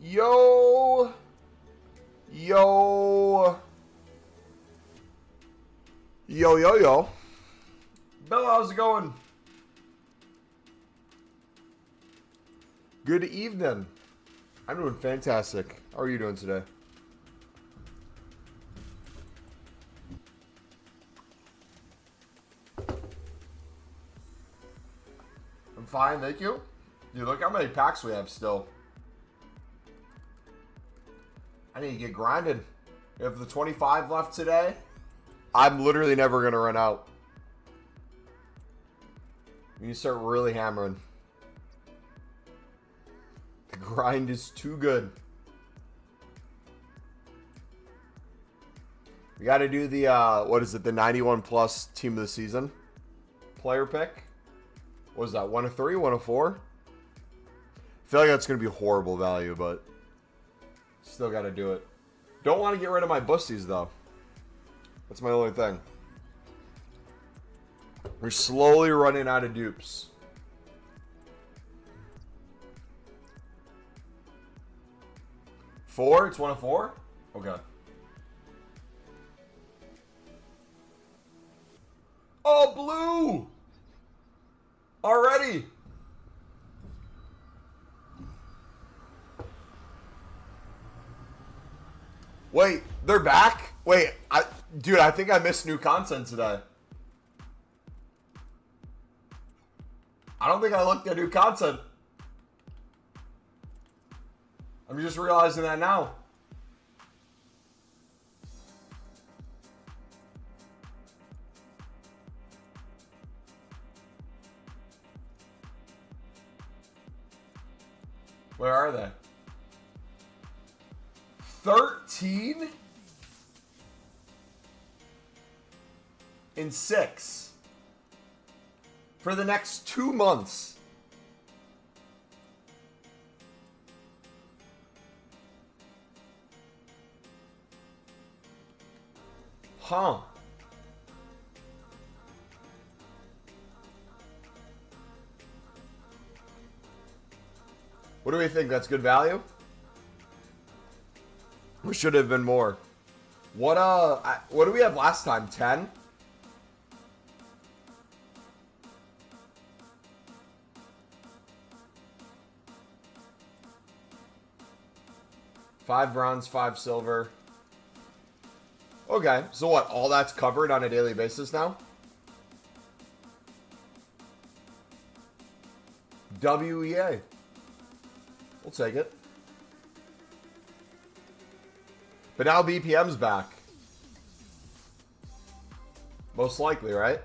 Yo! Yo! Yo, yo, yo. Bill, how's it going? Good evening. I'm doing fantastic. How are you doing today? I'm fine, thank you. Dude, look how many packs we have still. I need to get grinded. We have the 25 left today. I'm literally never going to run out. We need to start really hammering. The grind is too good. We got to do the, what is it, the 91 plus team of the season player pick. What was that, 1 of 3, 1 of 4? I feel like that's going to be horrible value, but still got to do it. Don't want to get rid of my bussies, though. That's my only thing. We're slowly running out of dupes. Four? It's 1 of 4? Okay. Oh, blue! Already! Wait, they're back? Wait, dude, I think I missed new content today. I don't think I looked at new content. I'm just realizing that now. Where are they? 13 in 6 for the next 2 months. Huh. What do we think? That's good value? We should have been more. What do we have last time? 10? Five bronze, 5 silver. Okay, so what? All that's covered on a daily basis now? WEA. We'll take it. But now BPM's back. Most likely, right?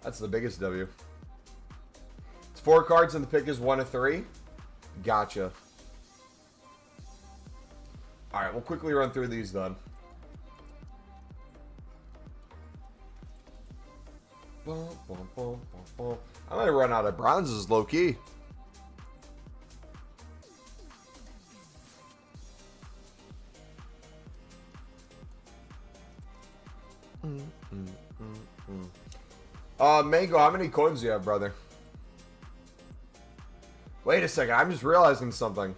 That's the biggest W. It's 4 cards and the pick is 1 of 3. Gotcha. Alright, we'll quickly run through these then. I might run out of bronzes low-key. Mango, how many coins do you have, brother? Wait a second, I'm just realizing something.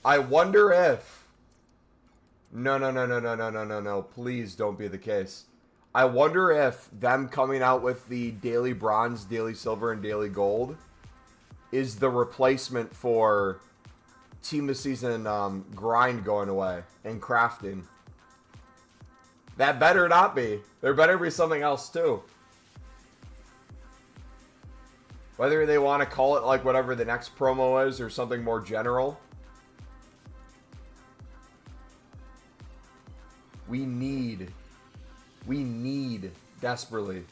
I wonder if... No. Please don't be the case. I wonder if them coming out with the daily bronze, daily silver, and daily gold is the replacement for team of the season grind going away and crafting. That better not be. There better be something else too. Whether they want to call it like whatever the next promo is or something more general. We need desperately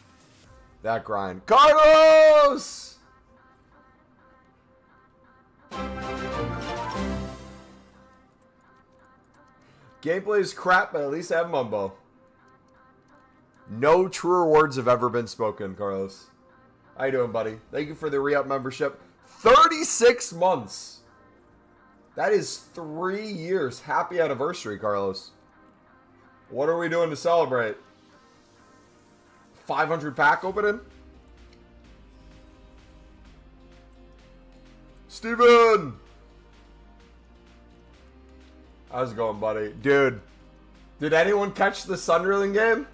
that grind. Carlos! Gameplay is crap, but at least I have Mumbo. No truer words have ever been spoken, Carlos. How you doing, buddy? Thank you for the re-up membership. 36 months. That is 3 years. Happy anniversary, Carlos. What are we doing to celebrate? 500 pack opening? Steven! How's it going, buddy? Dude, did anyone catch the Sunderland game?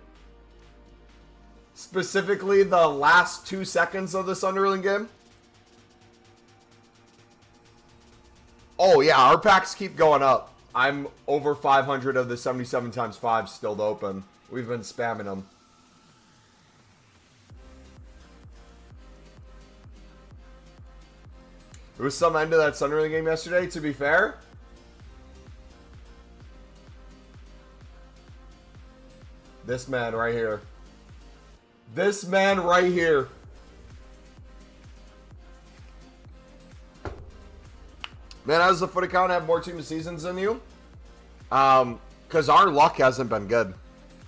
Specifically the last 2 seconds of the Sunderland game? Oh, yeah, our packs keep going up. I'm over 500 of the 77 times 5 still to open. We've been spamming them. There was some end to that Sunderland game yesterday, to be fair. This man right here. This man right here. Man, how does the foot account have more team of seasons than you? Because our luck hasn't been good.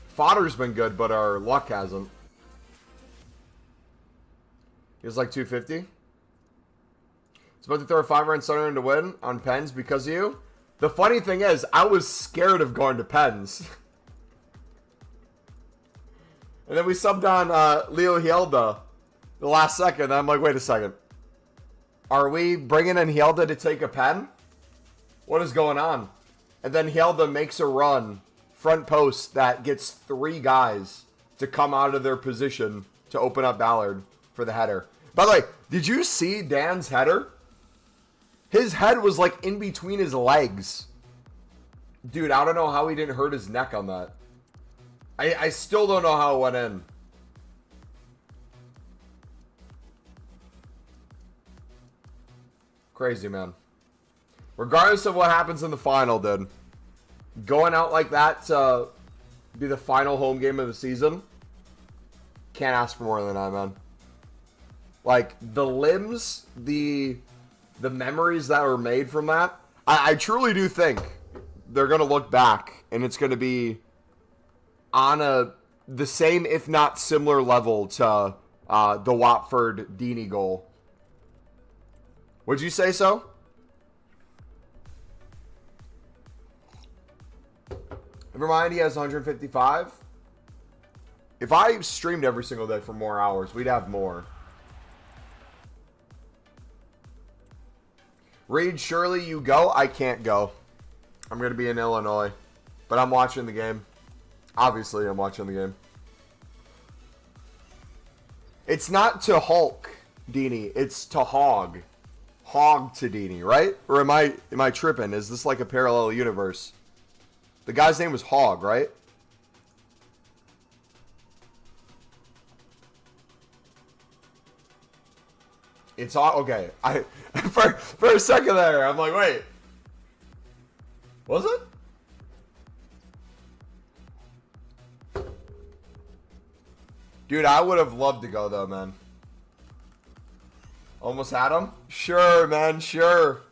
Fodder's been good, but our luck hasn't. He was like 250. It's about to throw a 5-er on Sunderland to win on Pens because of you. The funny thing is, I was scared of going to Pens. And then we subbed on Leo Hielda the last second. And I'm like, wait a second. Are we bringing in Hielda to take a pen? What is going on? And then Hielda makes a run, front post, that gets 3 guys to come out of their position to open up Ballard for the header. By the way, did you see Dan's header? His head was like in between his legs. Dude, I don't know how he didn't hurt his neck on that. I still don't know how it went in. Crazy, man. Regardless of what happens in the final, dude. Going out like that to be the final home game of the season. Can't ask for more than that, man. Like, the limbs, the memories that were made from that. I truly do think they're going to look back and it's going to be on the same, if not similar level to the Watford Deeney goal. Would you say so? Never mind, he has 155. If I streamed every single day for more hours, we'd have more. Reed, surely you go? I can't go. I'm going to be in Illinois. But I'm watching the game. Obviously, I'm watching the game. It's not to Hulk, Deeney. It's to Hog. Hog to Deeney, right? Or am I tripping? Is this like a parallel universe? The guy's name was Hog, right? It's all okay. For a second there, I'm like, wait. Was it? Dude, I would have loved to go though, man. Almost had him? Sure, man, sure.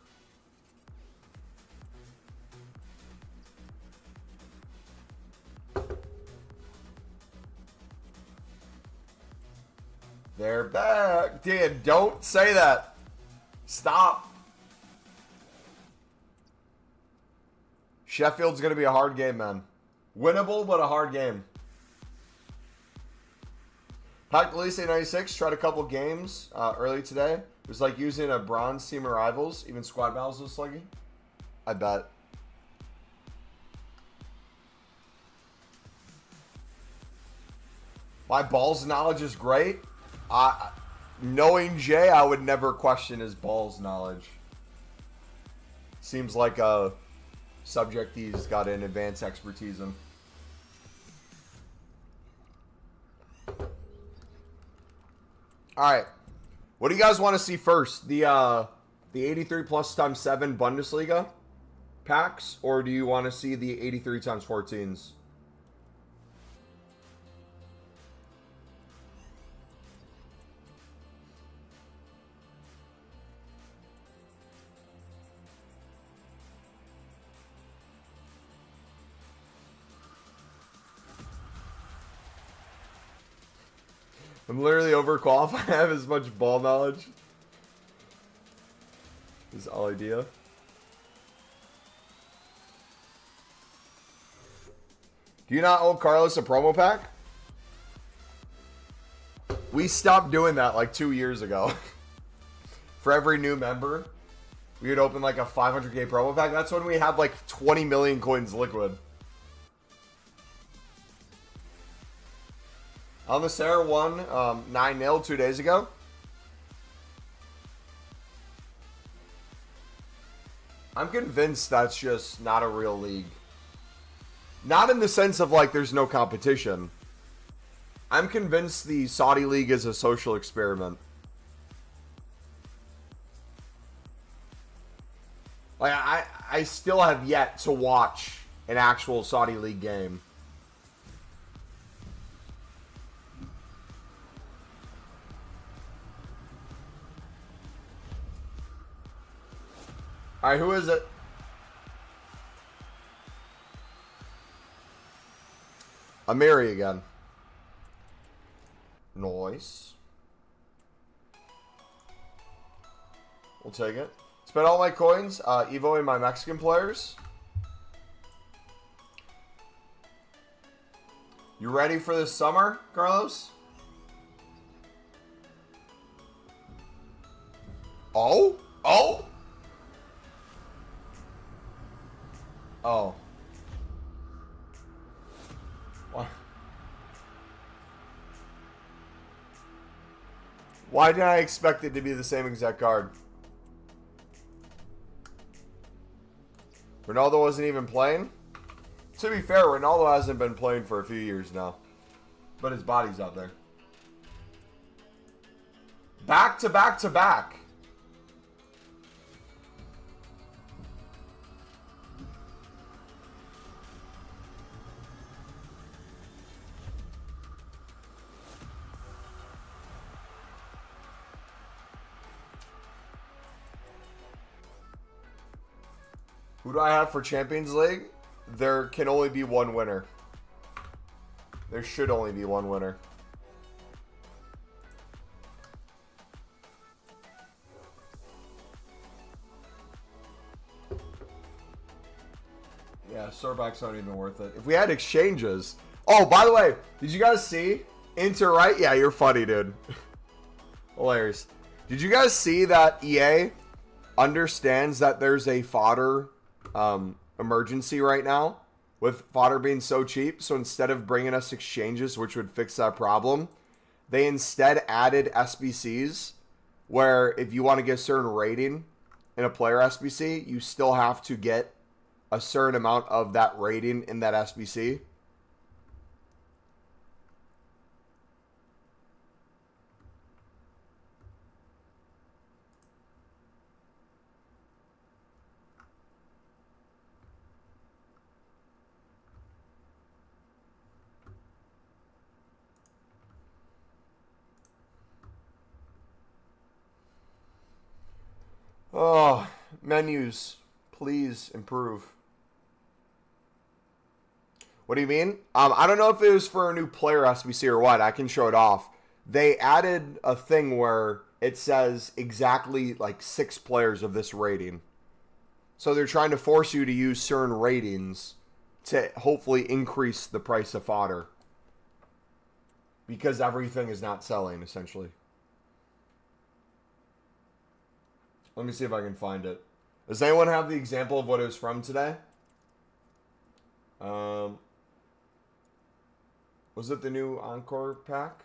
They're back. Dude, don't say that. Stop. Sheffield's going to be a hard game, man. Winnable, but a hard game. Pack Elise 96 tried a couple games early today. It was like using a bronze team of rivals. Even squad battles was sluggy. I bet. My balls knowledge is great. Knowing Jay, I would never question his balls knowledge. Seems like a subject he's got an advanced expertise in. Alright. What do you guys want to see first? The 83 plus times 7 Bundesliga packs? Or do you want to see the 83 times 14s? I'm literally overqualified. I have as much ball knowledge as all idea. Do you not owe Carlos a promo pack? We stopped doing that like 2 years ago. For every new member, we would open like a 500k promo pack. That's when we had like 20 million coins liquid. On the Sarah won 9-0 2 days ago. I'm convinced that's just not a real league. Not in the sense of like there's no competition. I'm convinced the Saudi League is a social experiment. Like I still have yet to watch an actual Saudi League game. Alright, who is it? Amiri again. Nice. We'll take it. Spent all my coins, evoing my Mexican players. You ready for this summer, Carlos? Oh? Oh? Oh. What? Why did I expect it to be the same exact card? Ronaldo wasn't even playing? To be fair, Ronaldo hasn't been playing for a few years now. But his body's out there. Back to back to back. Who do I have for Champions League? There can only be one winner. There should only be one winner. Yeah, Sorback's not even worth it. If we had exchanges... Oh, by the way, did you guys see? Inter, right? Yeah, you're funny, dude. Hilarious. Did you guys see that EA understands that there's a fodder emergency right now with fodder being so cheap? So instead of bringing us exchanges, which would fix that problem, they instead added SBCs where if you want to get a certain rating in a player SBC, you still have to get a certain amount of that rating in that SBC. Oh, menus, please improve. What do you mean? I don't know if it was for a new player SBC or what. I can show it off. They added a thing where it says exactly like 6 players of this rating. So they're trying to force you to use certain ratings to hopefully increase the price of fodder. Because everything is not selling, essentially. Let me see if I can find it. Does anyone have the example of what it was from today? Was it the new Encore pack?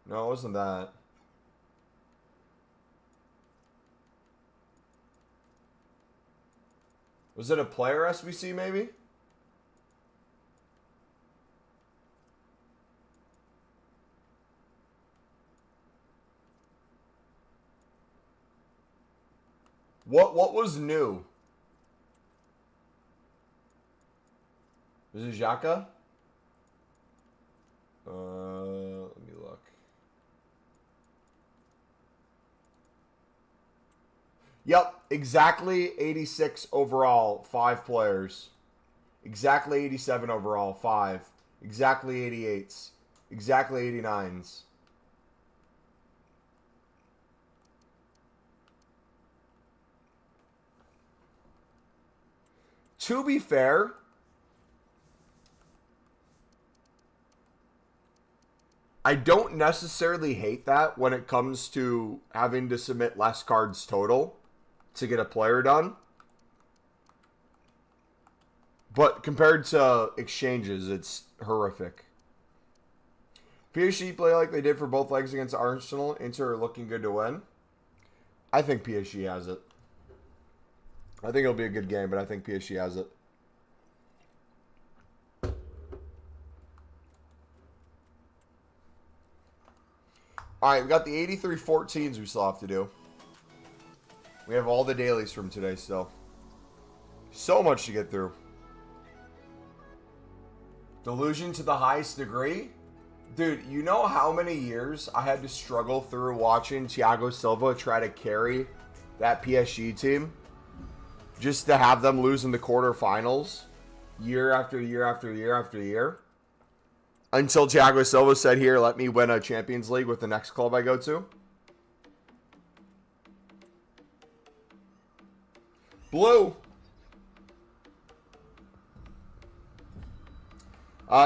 No, it wasn't that. Was it a player SBC maybe? What was new? Was it Xhaka? Let me look. Yep, exactly 86 overall, 5 players. Exactly 87 overall, 5. Exactly 88s. Exactly 89s. To be fair, I don't necessarily hate that when it comes to having to submit less cards total to get a player done. But compared to exchanges, it's horrific. PSG play like they did for both legs against Arsenal. Inter are looking good to win. I think PSG has it. I think it'll be a good game, but I think PSG has it. All right, we got the 83 14s we still have to do. We have all the dailies from today still. So much to get through. Delusion to the highest degree? Dude, you know how many years I had to struggle through watching Thiago Silva try to carry that PSG team? Just to have them lose in the quarterfinals year after year after year after year. Until Thiago Silva said, here, let me win a Champions League with the next club I go to. Blue.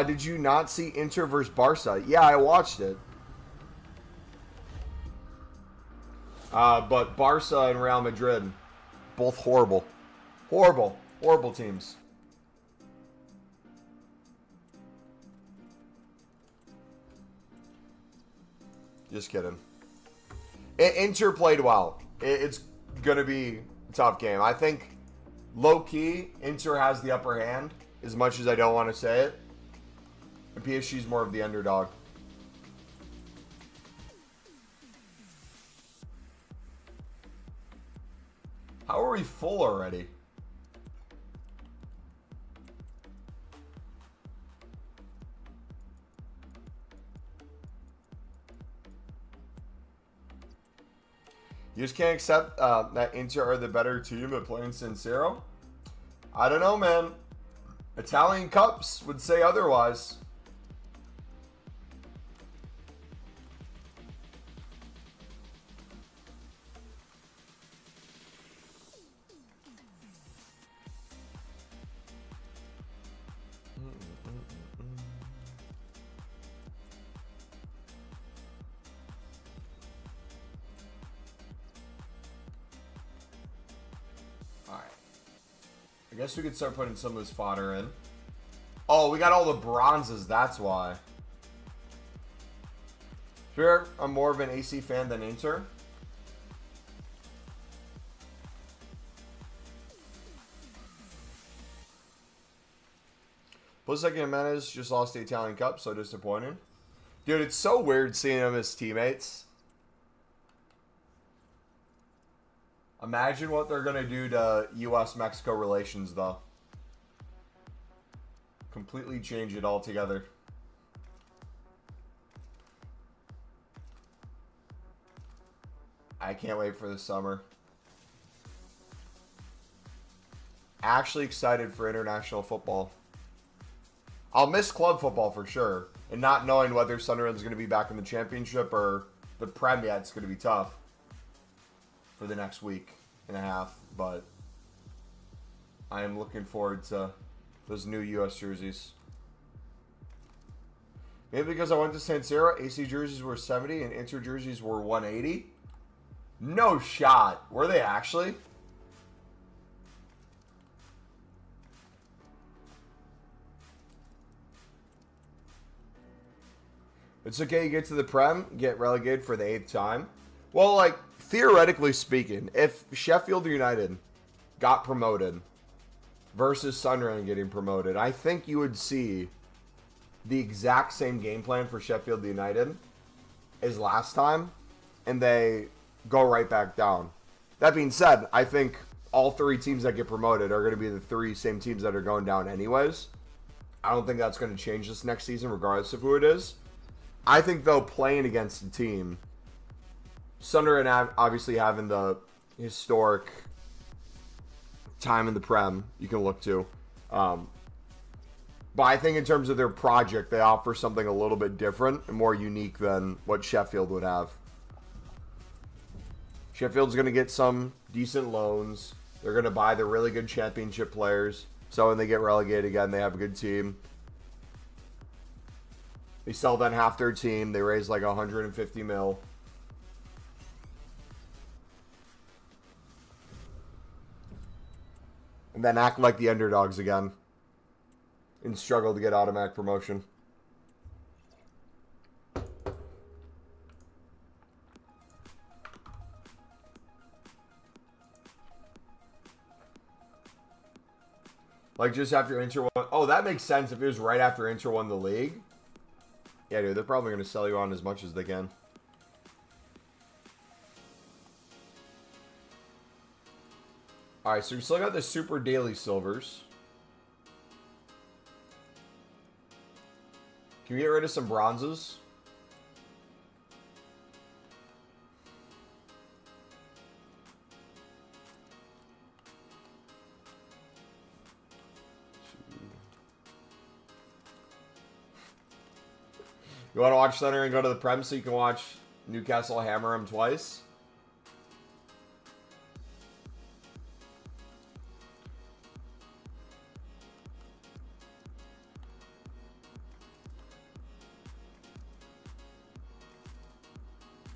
Did you not see Inter versus Barca? Yeah, I watched it. But Barca and Real Madrid, both horrible. Horrible. Horrible teams. Just kidding. Inter played well. It's going to be a tough game. I think, low-key, Inter has the upper hand, as much as I don't want to say it. And PSG's more of the underdog. How are we full already? You just can't accept that Inter are the better team at playing San Siro? I don't know, man. Italian Cups would say otherwise. I guess we could start putting some of this fodder in. Oh, we got all the bronzes, that's why. Sure, I'm more of an AC fan than Inter. Plus, like Jimenez just lost the Italian Cup, so disappointing. Dude, it's so weird seeing him as teammates. Imagine what they're going to do to U.S.-Mexico relations, though. Completely change it altogether. I can't wait for the summer. Actually excited for international football. I'll miss club football for sure. And not knowing whether Sunderland's going to be back in the championship or the Prem yet, it's going to be tough for the next week and a half, but I am looking forward to those new U.S. jerseys. Maybe because I went to San Siro, AC jerseys were 70 and Inter jerseys were 180. No shot. Were they actually? It's okay, you get to the Prem, get relegated for the 8th time. Well, like, theoretically speaking, if Sheffield United got promoted versus Sunderland getting promoted, I think you would see the exact same game plan for Sheffield United as last time, and they go right back down. That being said, I think all 3 teams that get promoted are going to be the 3 same teams that are going down anyways. I don't think that's going to change this next season, regardless of who it is. I think, though, playing against a team, Sunderland obviously having the historic time in the Prem you can look to. But I think in terms of their project, they offer something a little bit different and more unique than what Sheffield would have. Sheffield's going to get some decent loans. They're going to buy the really good championship players. So when they get relegated again, they have a good team. They sell then half their team. They raise like 150 mil. And then act like the underdogs again. And struggle to get automatic promotion. Like just after Inter won. Oh, that makes sense if it was right after Inter won the league. Yeah, dude, they're probably going to sell you on as much as they can. Alright, so we still got the Super Daily Silvers. Can we get rid of some bronzes? You want to watch Thunder and go to the Prem so you can watch Newcastle hammer him twice?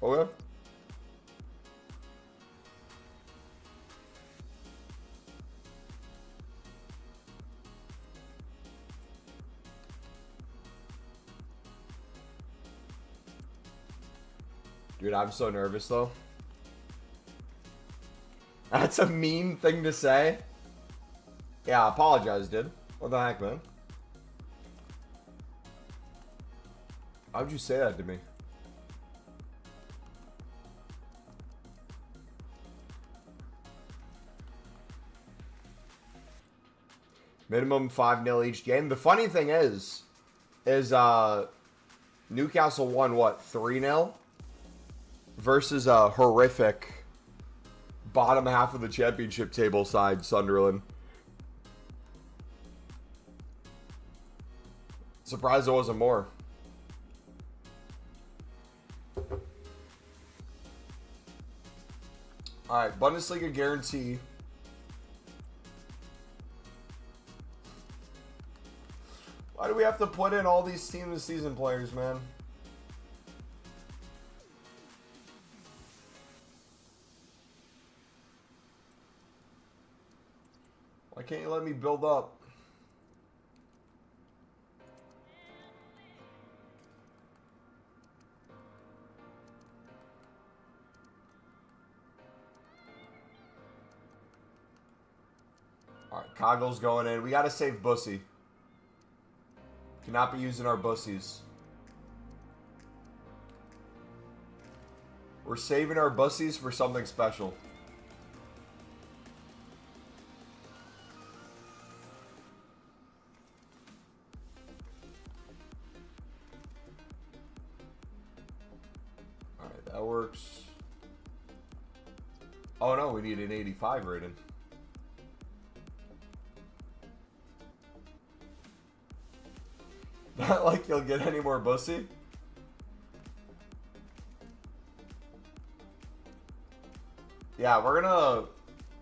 Okay. Dude, I'm so nervous though. That's a mean thing to say. Yeah, I apologize, dude. What the heck, man? How'd you say that to me? Minimum 5-0 each game. The funny thing is Newcastle won what, 3-0? Versus a horrific bottom half of the championship table side, Sunderland. Surprised there wasn't more. Alright, Bundesliga guarantee. Why do we have to put in all these team of the season players, man? Why can't you let me build up? Alright, Coggle's going in. We gotta save Bussy. Cannot be using our Bussies. We're saving our Bussies for something special. Alright, that works. Oh no, we need an 85 rating. Not like you'll get any more Bussy. Yeah, we're gonna...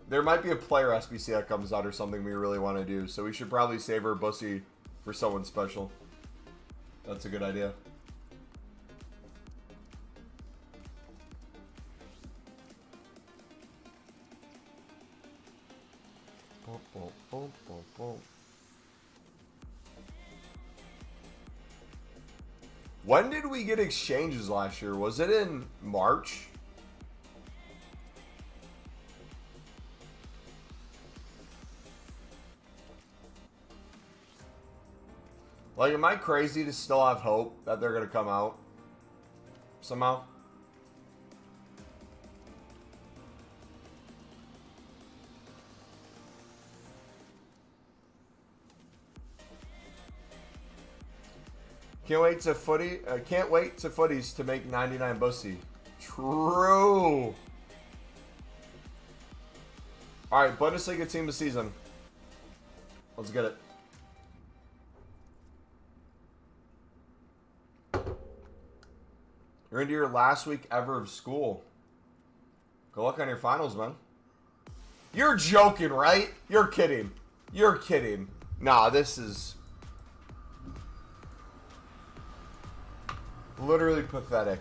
There might be a player SBC that comes out or something we really want to do. So we should probably save our Bussy for someone special. That's a good idea. When did we get exchanges last year? Was it in March? Like, am I crazy to still have hope that they're going to come out somehow? Can't wait to footies to make 99 Bussy. True. All right, Bundesliga team of the season. Let's get it. You're into your last week ever of school. Good luck on your finals, man. You're joking, right? You're kidding. You're kidding. Nah, this is literally pathetic.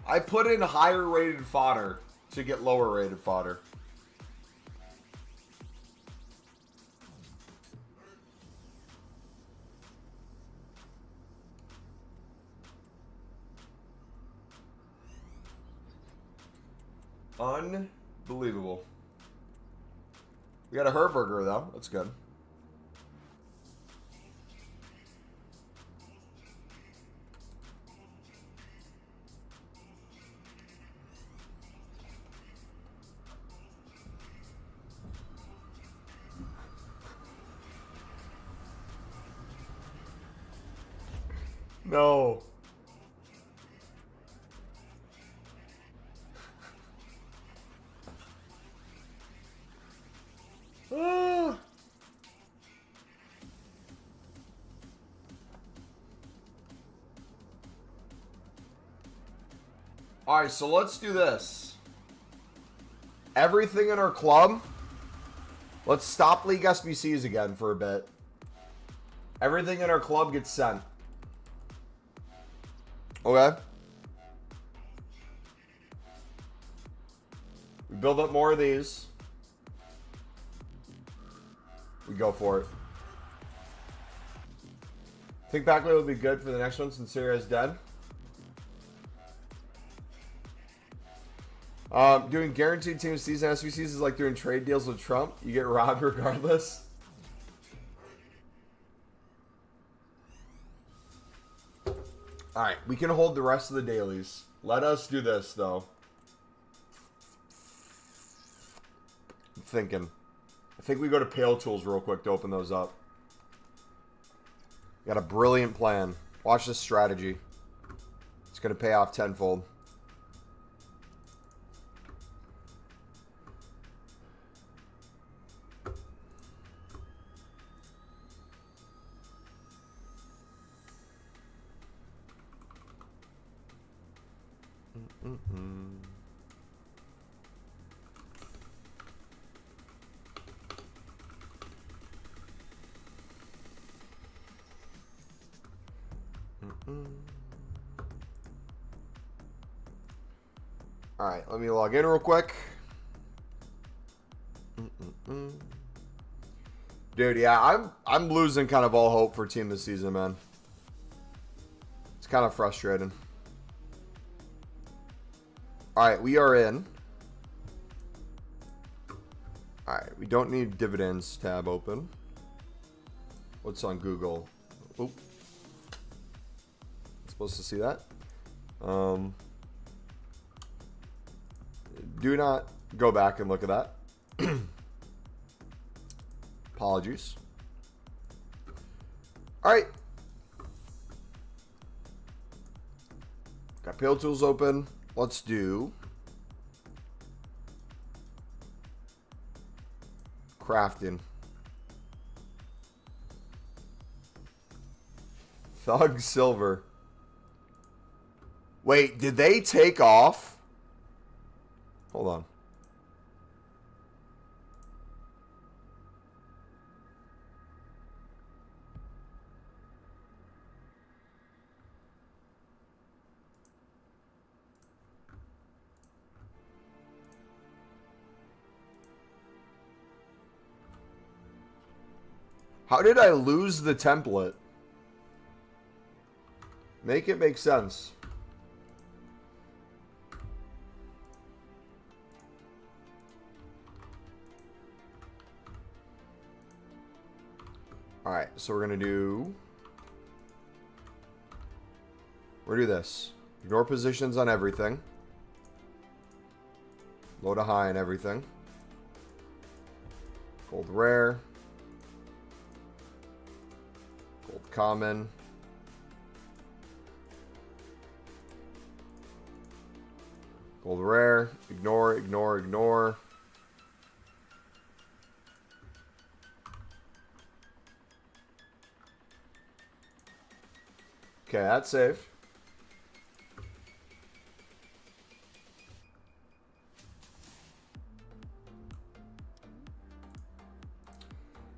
I put in higher rated fodder to get lower rated fodder. Unbelievable. We got a Herberger though. That's good. No. Alright, so let's do this. Everything in our club. Let's stop League SBCs again for a bit. Everything in our club gets sent. Okay? We build up more of these. We go for it. Think Backley will be good for the next one since Sarah's dead. Doing guaranteed team season SBCs is like doing trade deals with Trump. You get robbed regardless. Alright, we can hold the rest of the dailies. Let us do this, though. I'm thinking. I think we go to Pale Tools real quick to open those up. Got a brilliant plan. Watch this strategy. It's going to pay off tenfold. All right, let me log in real quick. Dude, yeah, I'm losing kind of all hope for team this season, man. It's kind of frustrating. All right, we are in. All right, we don't need dividends tab open. What's on Google? Oop. Supposed to see that. Do not go back and look at that. Apologies. All right. Got Pale Tools open. Let's do crafting. Thug Silver. Wait, did they take off? Hold on. How did I lose the template? Make it make sense. Alright, so we're going to do... We're going to do this. Ignore positions on everything. Low to high on everything. Gold rare. Gold common. Gold rare. Ignore, ignore, ignore. Okay, that's safe.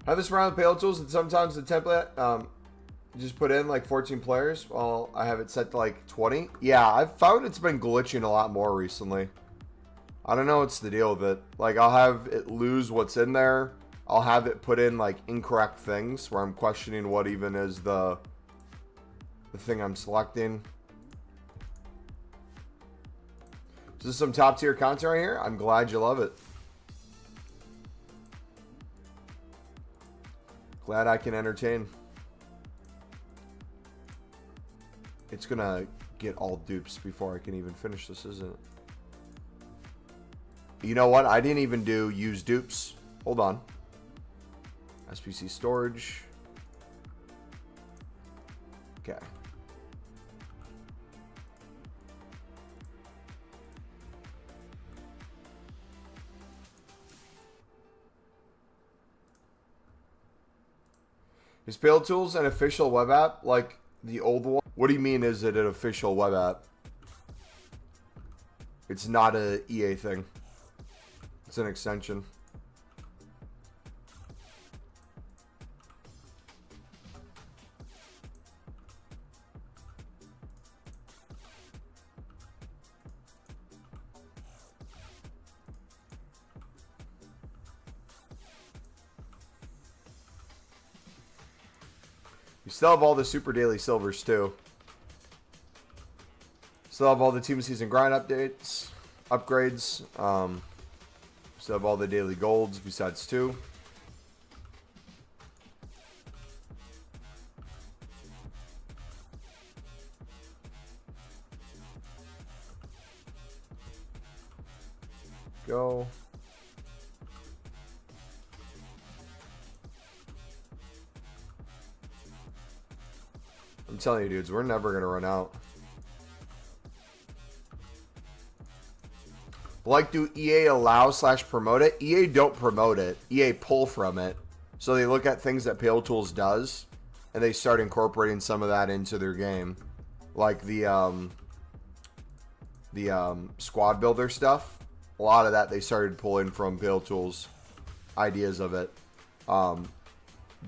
Have this around the Pale Tools, and sometimes the template, you just put in like 14 players. Well, I have it set to like 20. Yeah, I've found it's been glitching a lot more recently. I don't know what's the deal with it. Like, I'll have it lose what's in there. I'll have it put in like incorrect things where I'm questioning what even is the thing I'm selecting. Is this some top tier content right here? I'm glad you love it. Glad I can entertain. It's gonna get all dupes before I can even finish this, isn't it? You know what? I didn't even do use dupes. Hold on. SPC storage. Okay. Is Pale Tools an official web app like the old one? What do you mean is it an official web app? It's not a EA thing. It's an extension. You still have all the Super Daily Silvers, too. Still have all the Team of Season grind updates, upgrades. Still have all the Daily Golds besides 2. Go. I'm telling you, dudes, we're never going to run out. Like, do EA allow / promote it? EA don't promote it. EA pull from it. So they look at things that Pale Tools does, and they start incorporating some of that into their game. Like the squad builder stuff. A lot of that they started pulling from Pale Tools ideas of it.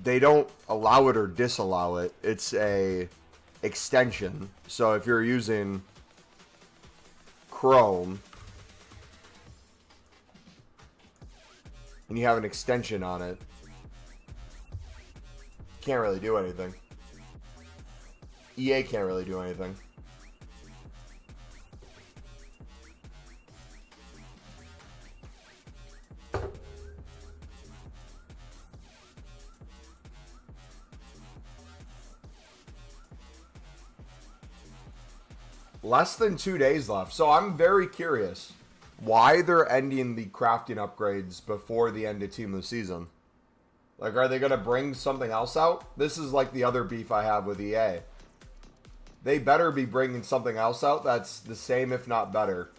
They don't allow it or disallow it. It's a extension. So if you're using Chrome and you have an extension on it, you can't really do anything. EA can't really do anything. Less than 2 days left. So I'm very curious why they're ending the crafting upgrades before the end of Team of the Season. Like, are they going to bring something else out? This is like the other beef I have with EA. They better be bringing something else out that's the same, if not better.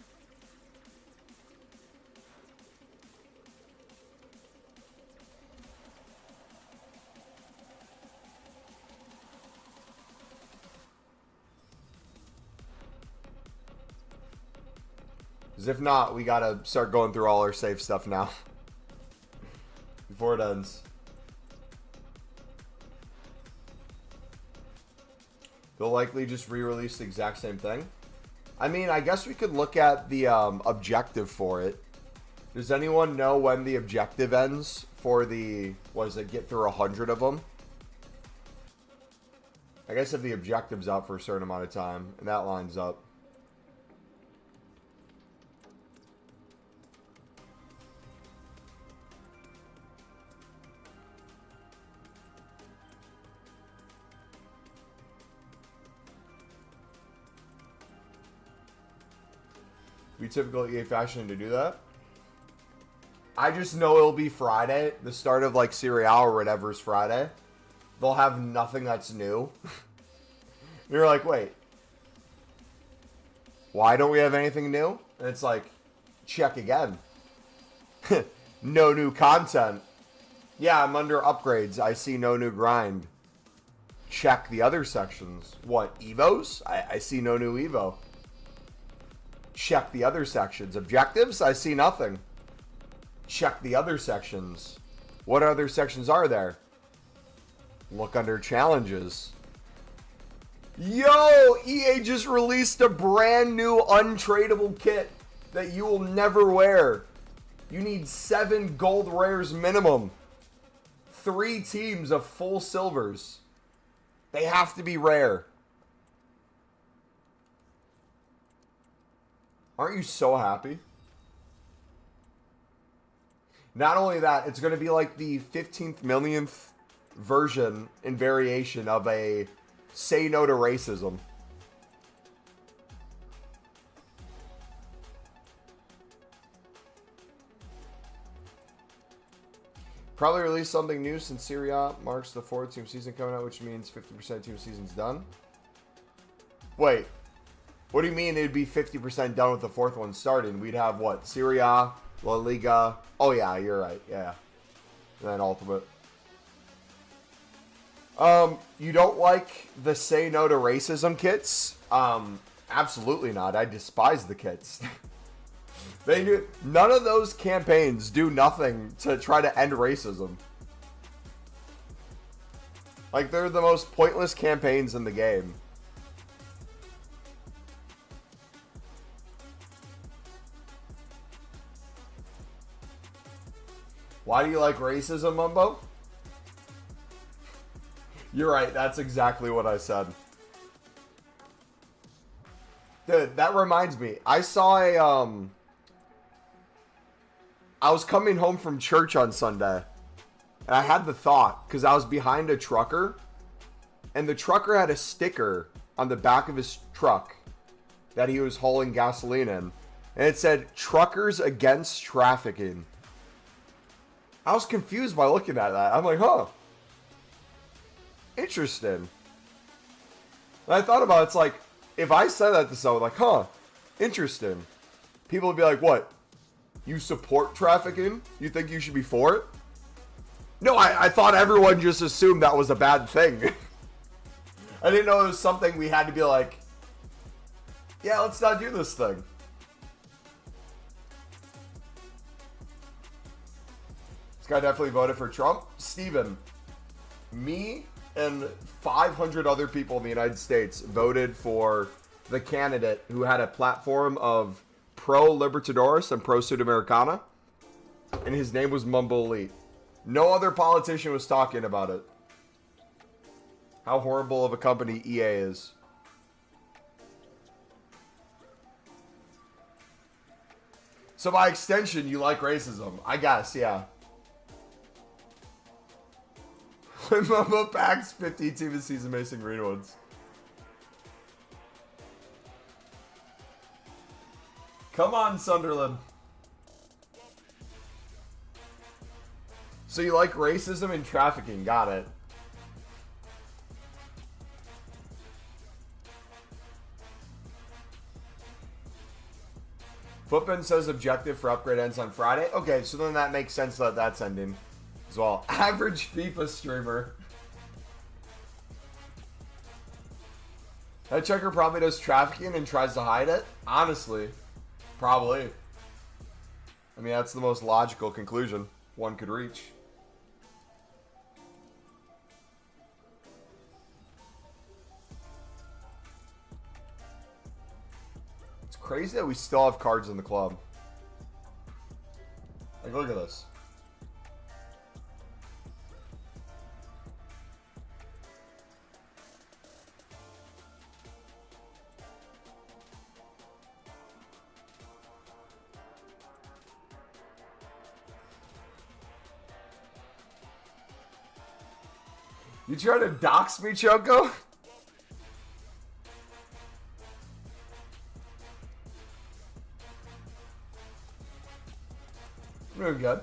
Because if not, we gotta start going through all our safe stuff now. Before it ends. They'll likely just re-release the exact same thing. I mean, I guess we could look at the objective for it. Does anyone know when the objective ends for the, what is it, get through 100 of them? I guess if the objective's out for a certain amount of time, and that lines up. Be typical EA fashion to do that. I just know it'll be Friday. The start of like Serial or whatever is Friday. They'll have nothing that's new. You're like, wait. Why don't we have anything new? And it's like, check again. No new content. Yeah, I'm under upgrades. I see no new grind. Check the other sections. What, Evos? I see no new Evo. Check the other sections. Objectives? I see nothing. Check the other sections. What other sections are there? Look under challenges. Yo! EA just released a brand new untradeable kit that you will never wear. You need 7 gold rares minimum. 3 teams of full silvers. They have to be rare. Aren't you so happy? Not only that, it's going to be like the 15th millionth version and variation of a say no to racism. Probably release something new since Serie A marks the 4th team season coming out, which means 50% team season's done. Wait, what do you mean it'd be 50% done with the 4th one starting? We'd have what? Serie A, La Liga. Oh yeah, you're right. Yeah. And then Ultimate. You don't like the say no to racism kits? Absolutely not. I despise the kits. They do, none of those campaigns do nothing to try to end racism. Like, they're the most pointless campaigns in the game. Why do you like racism, Mumbo? You're right, that's exactly what I said. Dude, that reminds me. I saw a, I was coming home from church on Sunday, and I had the thought, because I was behind a trucker, and the trucker had a sticker on the back of his truck that he was hauling gasoline in, and it said, "Truckers Against Trafficking." I was confused by looking at that. I'm like, huh. Interesting. And I thought about it, it's like, if I said that to someone, like, huh, interesting. People would be like, what? You support trafficking? You think you should be for it? No, I thought everyone just assumed that was a bad thing. I didn't know it was something we had to be like, yeah, let's not do this thing. This guy definitely voted for Trump. Steven, me and 500 other people in the United States voted for the candidate who had a platform of pro-Libertadores and pro-Sudamericana, and his name was MumboElite. No other politician was talking about it. How horrible of a company EA is. So by extension, you like racism. I guess, yeah. When Mumbo packs 50 team of season Mason Greenwoods. Come on, Sunderland. So you like racism and trafficking. Got it. Footman says objective for upgrade ends on Friday. Okay, so then that makes sense that that's ending as well. Average FIFA streamer. That checker probably does trafficking and tries to hide it. Honestly, probably. I mean, that's the most logical conclusion one could reach. It's crazy that we still have cards in the club. Like, look at this. You trying to dox me, Choco? Very good.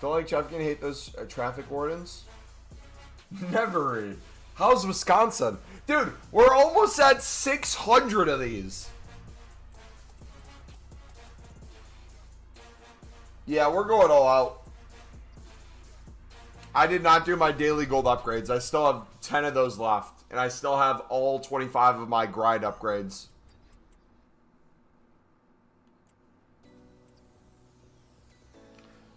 Don't like trafficking, hate those traffic wardens. Never. How's Wisconsin? Dude, we're almost at 600 of these. Yeah, we're going all out. I did not do my daily gold upgrades. I still have 10 of those left. And I still have all 25 of my grind upgrades.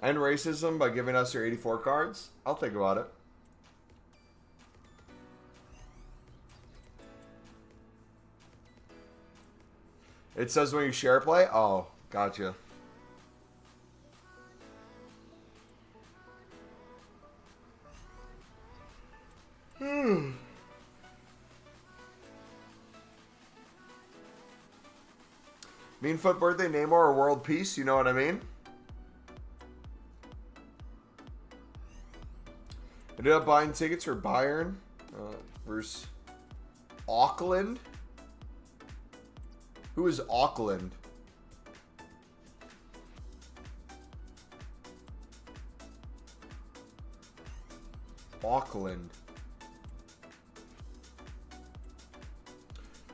End racism by giving us your 84 cards? I'll think about it. It says when you share play? Oh, gotcha. Mean Foot birthday, Neymar, or world peace, you know what I mean? I ended up buying tickets for Bayern versus Auckland. Who is Auckland? Auckland.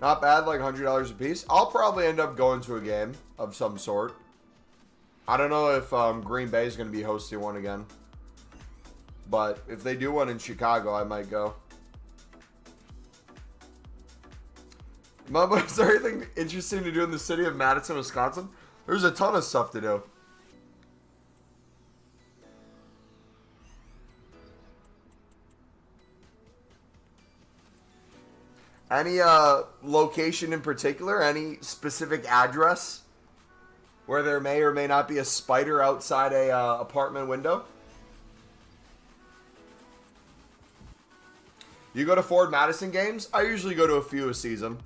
Not bad, like $100 a piece. I'll probably end up going to a game of some sort. I don't know if Green Bay is going to be hosting one again. But if they do one in Chicago, I might go. Mumbo, is there anything interesting to do in the city of Madison, Wisconsin? There's a ton of stuff to do. Any location in particular? Any specific address where there may or may not be a spider outside a apartment window? You go to Ford Madison games? I usually go to a few a season.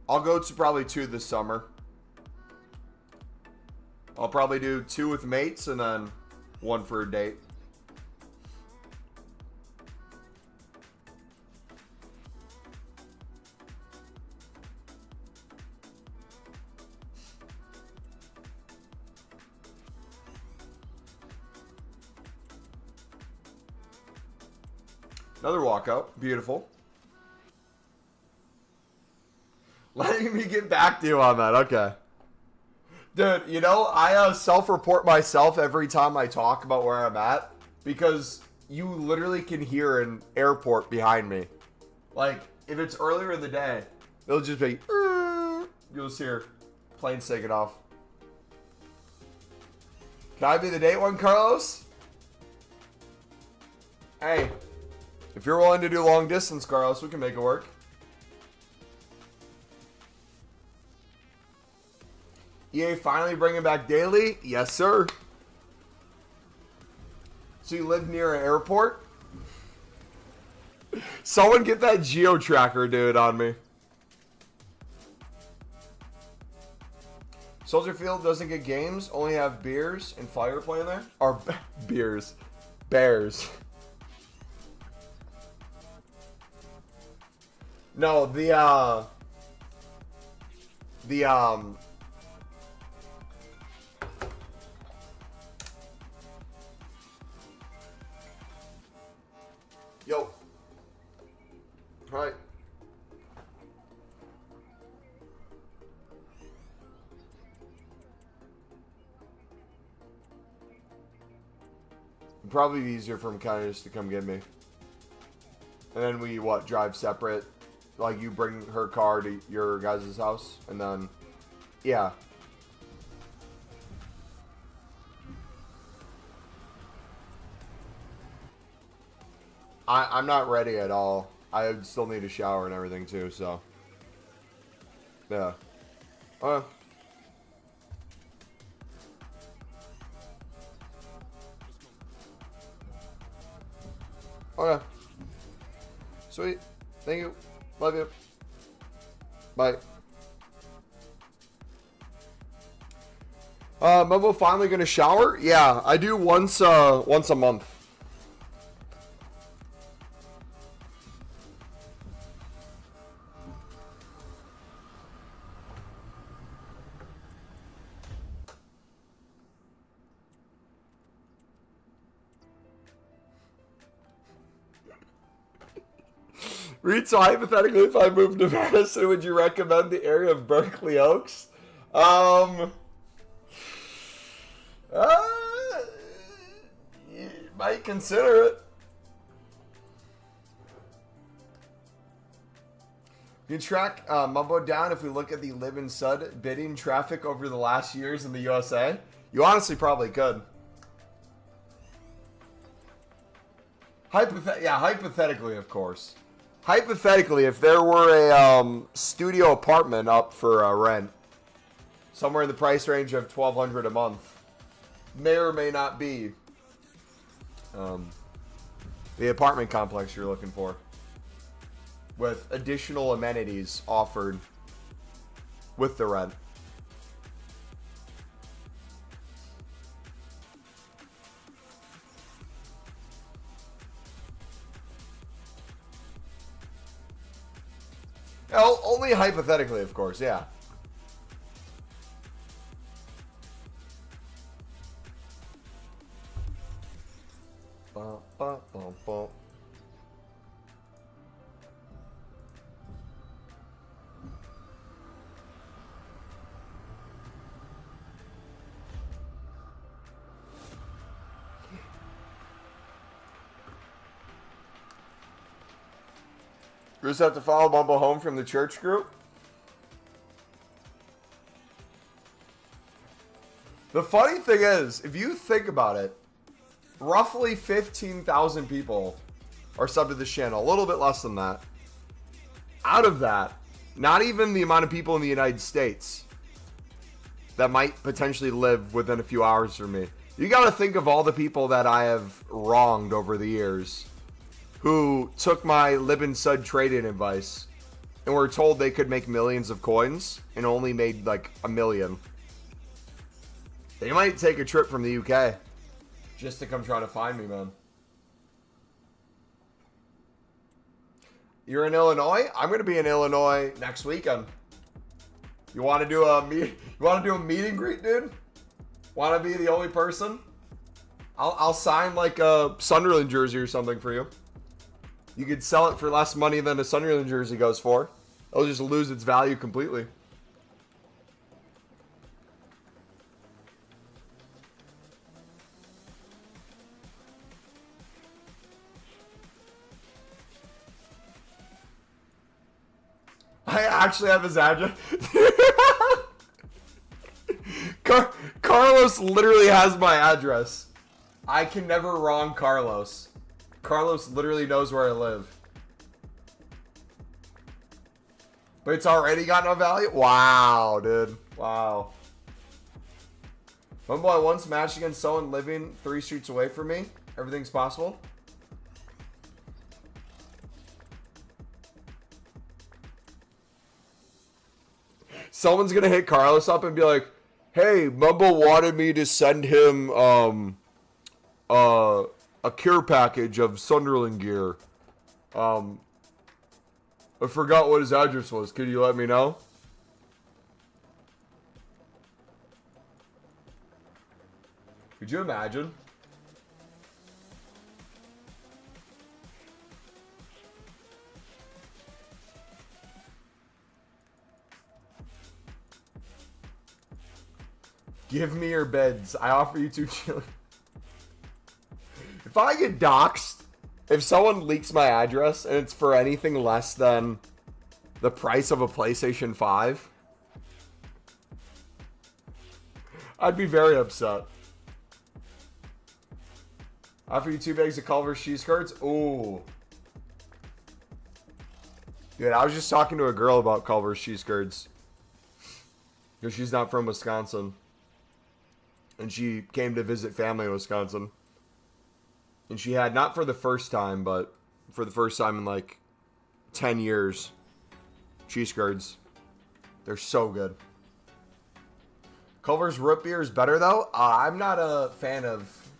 I'll go to probably 2 this summer. I'll probably do 2 with mates and then 1 for a date. Another walkout. Beautiful. Letting me get back to you on that. Okay. Dude, you know, I self-report myself every time I talk about where I'm at because you literally can hear an airport behind me. Like, if it's earlier in the day, it'll just be, you'll just hear planes taking off. Can I be the date one, Carlos? Hey. If you're willing to do long distance, Carlos, we can make it work. EA finally bringing back daily? Yes, sir. So you live near an airport? Someone get that geo-tracker dude on me. Soldier Field doesn't get games, only have beers and fire playing there? Or beers. Bears. No, yo. All right. It'd probably be easier for him kind of just to come get me. And then we, drive separate? Like, you bring her car to your guys' house, and then, yeah. I'm not ready at all. I still need a shower and everything, too, so. Yeah. Okay. Okay. Sweet. Thank you. Love you. Bye. Mumbo finally gonna shower? Yeah, I do once a month. Reed, so hypothetically, if I moved to Madison, would you recommend the area of Berkeley Oaks? Might consider it. You can track Mumbo down if we look at the Live and Sud bidding traffic over the last years in the USA. You honestly probably could. Hypothetically, of course. Hypothetically, if there were a studio apartment up for rent, somewhere in the price range of $1,200 a month, may or may not be the apartment complex you're looking for, with additional amenities offered with the rent. Well, only hypothetically, of course, yeah. Bum, bum, bum, bum. You just have to follow Mumbo home from the church group. The funny thing is, if you think about it, roughly 15,000 people are subbed to this channel. A little bit less than that. Out of that, not even the amount of people in the United States that might potentially live within a few hours from me. You got to think of all the people that I have wronged over the years, who took my Lib and Sud trade-in advice and were told they could make millions of coins and only made like $1 million. They might take a trip from the UK just to come try to find me, man. You're in Illinois? I'm going to be in Illinois next weekend. You want to do a meet and greet, dude? Want to be the only person? I'll sign like a Sunderland jersey or something for you. You could sell it for less money than a Sunderland jersey goes for. It'll just lose its value completely. I actually have his address. Carlos literally has my address. I can never wrong Carlos. Carlos literally knows where I live. But it's already got no value? Wow, dude. Wow. Mumbo, I once matched against someone living 3 streets away from me. Everything's possible. Someone's gonna hit Carlos up and be like, hey, Mumbo wanted me to send him a care package of Sunderland gear. I forgot what his address was. Could you let me know? Could you imagine? Give me your beds. I offer you 2 chili. If I get doxxed, if someone leaks my address and it's for anything less than the price of a PlayStation 5, I'd be very upset. I offer you 2 bags of Culver's cheese curds. Ooh. Dude, I was just talking to a girl about Culver's cheese curds. Because she's not from Wisconsin. And she came to visit family in Wisconsin. And she had, not for the first time, but for the first time in like 10 years, cheese curds. They're so good. Culver's root beer is better though. I'm not a fan of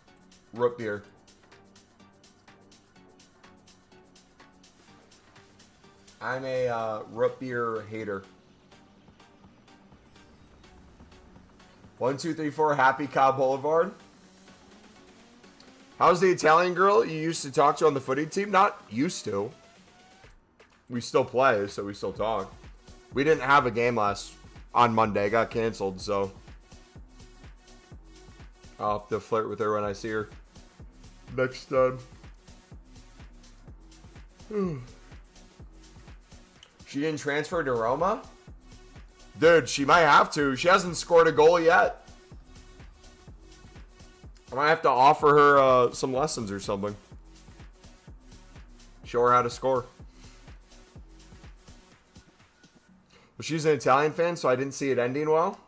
root beer. I'm a root beer hater. 1, 2, 3, 4, Happy Cow Boulevard. How's the Italian girl you used to talk to on the footy team? Not used to. We still play, so we still talk. We didn't have a game on Monday. It got canceled, so I'll have to flirt with her when I see her. next time. She didn't transfer to Roma? Dude, she might have to. She hasn't scored a goal yet. I might have to offer her some lessons or something. Show her how to score. Well, she's an Italian fan, so I didn't see it ending well.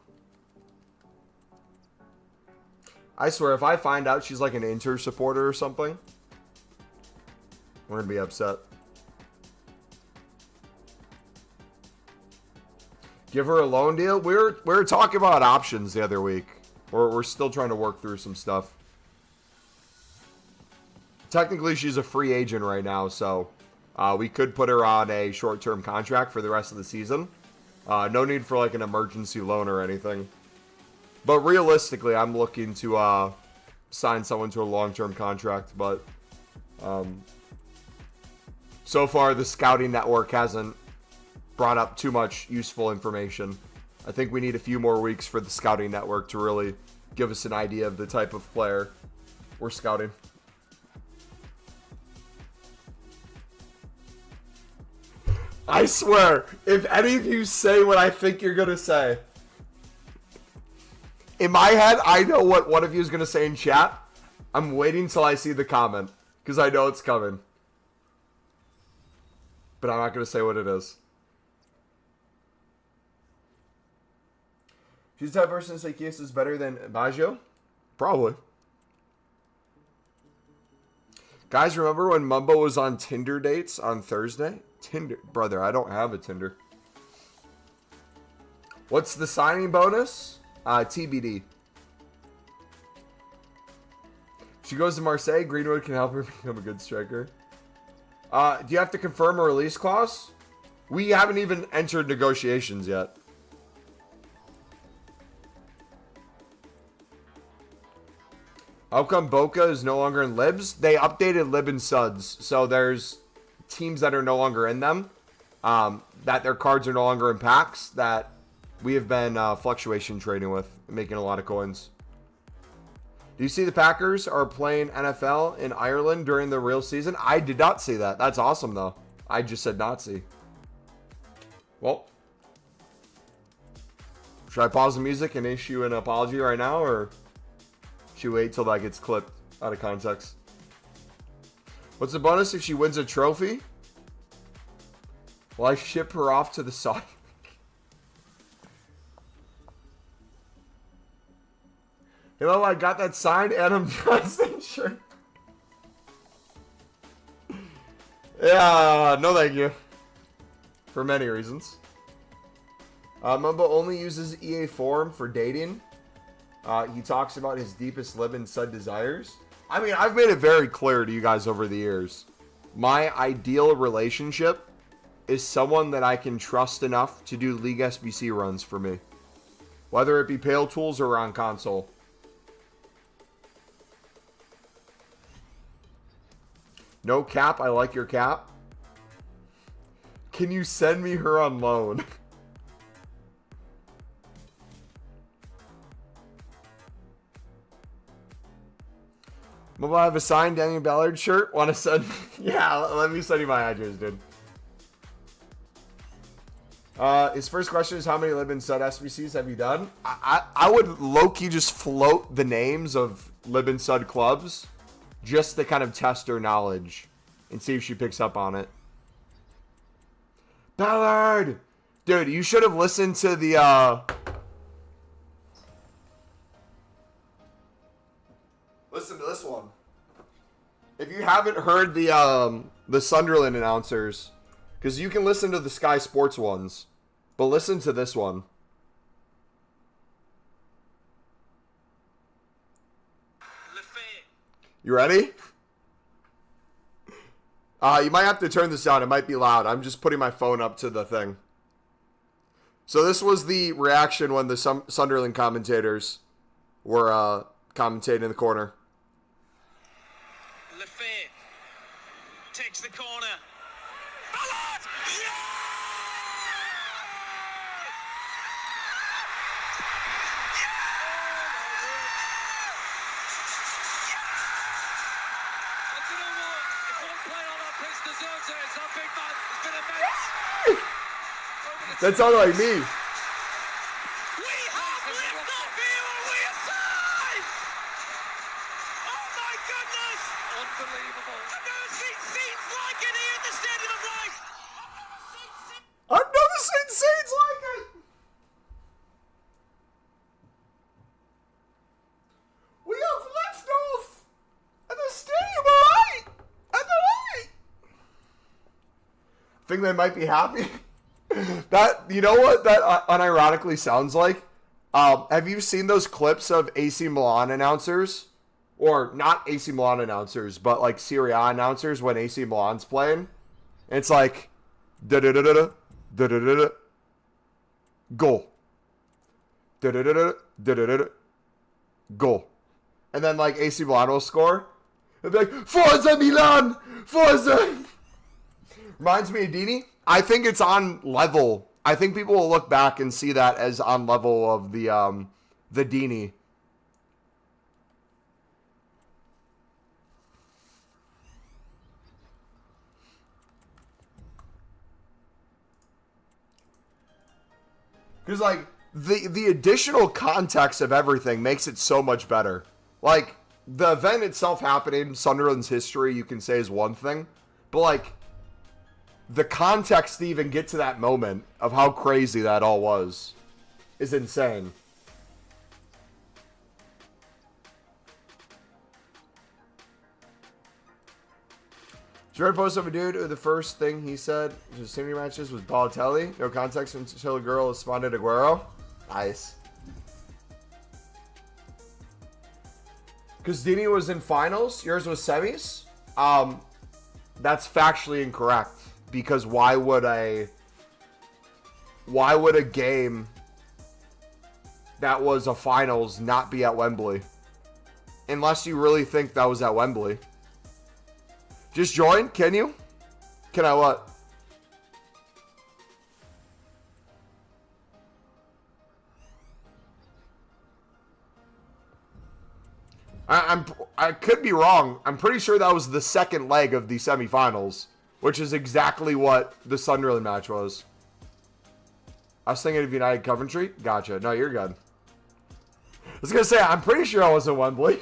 I swear, if I find out she's like an Inter supporter or something, we're going to be upset. Give her a loan deal? We were talking about options the other week. We're still trying to work through some stuff. Technically, she's a free agent right now, so we could put her on a short-term contract for the rest of the season. No need for like an emergency loan or anything. But realistically, I'm looking to sign someone to a long-term contract. But so far, the scouting network hasn't brought up too much useful information. I think we need a few more weeks for the scouting network to really give us an idea of the type of player we're scouting. I swear, if any of you say what I think you're going to say, in my head, I know what one of you is going to say in chat. I'm waiting till I see the comment, because I know it's coming. But I'm not going to say what it is. She's the type of person to say Kies is better than Baggio? Probably. Guys, remember when Mumbo was on Tinder dates on Thursday? Tinder. Brother, I don't have a Tinder. What's the signing bonus? TBD. She goes to Marseille. Greenwood can help her become a good striker. Do you have to confirm a release clause? We haven't even entered negotiations yet. How come Boca is no longer in Libs? They updated Lib and Suds, so there's teams that are no longer in them, that their cards are no longer in packs, that we have been fluctuation trading with, making a lot of coins. Do you see the Packers are playing NFL in Ireland during the real season? I did not see that. That's awesome, though. I just said not see. Well, should I pause the music and issue an apology right now, or should we wait till that gets clipped out of context? What's the bonus if she wins a trophy? Will I ship her off to the Saudi? Hello, I got that signed Adam Johnson shirt. Yeah, no thank you. For many reasons. Mumbo only uses EA form for dating. He talks about his deepest Lib and Sud desires. I mean, I've made it very clear to you guys over the years. My ideal relationship is someone that I can trust enough to do League SBC runs for me. Whether it be Pale Tools or on console. No cap, I like your cap. Can you send me her on loan? Mumbo, I have a signed Daniel Ballard shirt. Want to send? Yeah, let me send you my address, dude. His first question is, how many Lib and Sud SBCs have you done? I would low-key just float the names of Lib and Sud clubs just to kind of test her knowledge and see if she picks up on it. Ballard! Dude, you should have listened to the, Listen to this one. If you haven't heard the Sunderland announcers, because you can listen to the Sky Sports ones, but listen to this one. You ready? You might have to turn this down. It might be loud. I'm just putting my phone up to the thing. So this was the reaction when the Sunderland commentators were commentating in the corner. Takes the corner. Ballard! Yeah! deserves it. It's our big man. It's been immense. That sounded like me. We have lived up here and we are tied. Oh my goodness. Unbelievable. I've never seen scenes like it here at the Stadium of Light. I've never seen scenes like it. We have left off at the Stadium of Light. At the light. I think they might be happy. That, you know what that unironically sounds like? Have you seen those clips of AC Milan announcers? Or not AC Milan announcers, but like Serie A announcers when AC Milan's playing? And it's like, da-da-da-da-da, da-da-da-da, goal. Da-da-da-da, da-da-da-da, goal. And then like AC Milan will score. It'll be like, Forza Milan! Forza! Reminds me of Dini. I think it's on level. I think people will look back and see that as on level of the Dini. Because like the additional context of everything makes it so much better. Like the event itself happening, Sunderland's history, you can say is one thing, but like the context to even get to that moment of how crazy that all was is insane. Jared posted of a dude who the first thing he said in his senior matches was Balotelli. No context until a girl responded Aguero. Nice. Because Dini was in finals, yours was semis. That's factually incorrect. Because why would a game that was a finals not be at Wembley? Unless you really think that was at Wembley. Just join, can you? Can I what? I could be wrong. I'm pretty sure that was the second leg of the semifinals. Which is exactly what the Sunderland match was. I was thinking of United Coventry. Gotcha. No, you're good. I was going to say, I'm pretty sure I was at Wembley.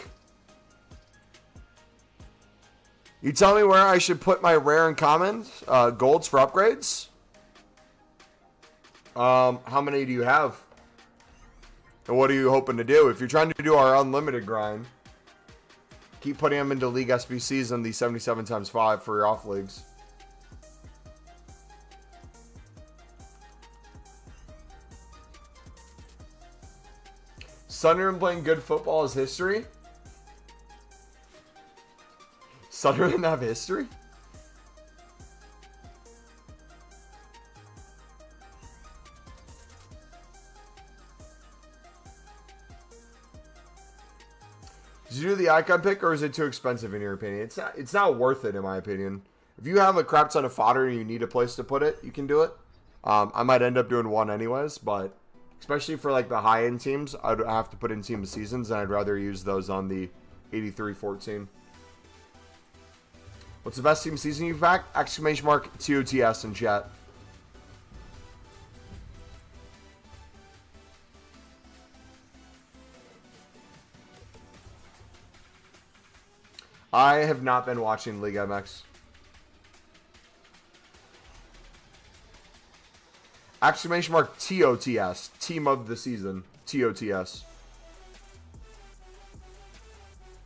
You tell me where I should put my rare and common golds for upgrades? How many do you have? And what are you hoping to do? If you're trying to do our unlimited grind, keep putting them into League SBCs and the 77x5 for your off leagues. Sunderland playing good football is history? Sunderland have history? Did you do the icon pick or is it too expensive in your opinion? It's not worth it in my opinion. If you have a crap ton of fodder and you need a place to put it, you can do it. I might end up doing one anyways, but especially for like the high-end teams, I'd have to put in Team of Seasons, and I'd rather use those on the 83-14. What's the best Team of Season you've backed? Exclamation mark TOTS in chat. I have not been watching League MX. Exclamation mark TOTS. Team of the season. TOTS.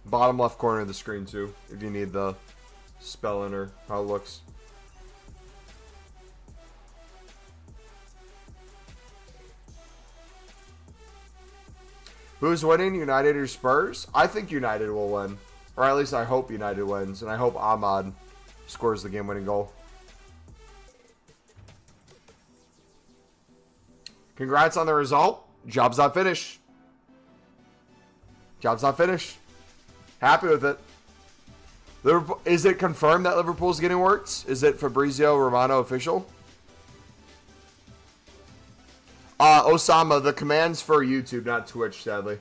Bottom left corner of the screen too, if you need the spelling or how it looks. Who's winning, United or Spurs? I think United will win. Or at least I hope United wins. And I hope Ahmad scores the game-winning goal. Congrats on the result. Job's not finished. Job's not finished. Happy with it. Liverpool, is it confirmed that Liverpool's getting worked? Is it Fabrizio Romano official? Osama, the command's for YouTube, not Twitch, sadly.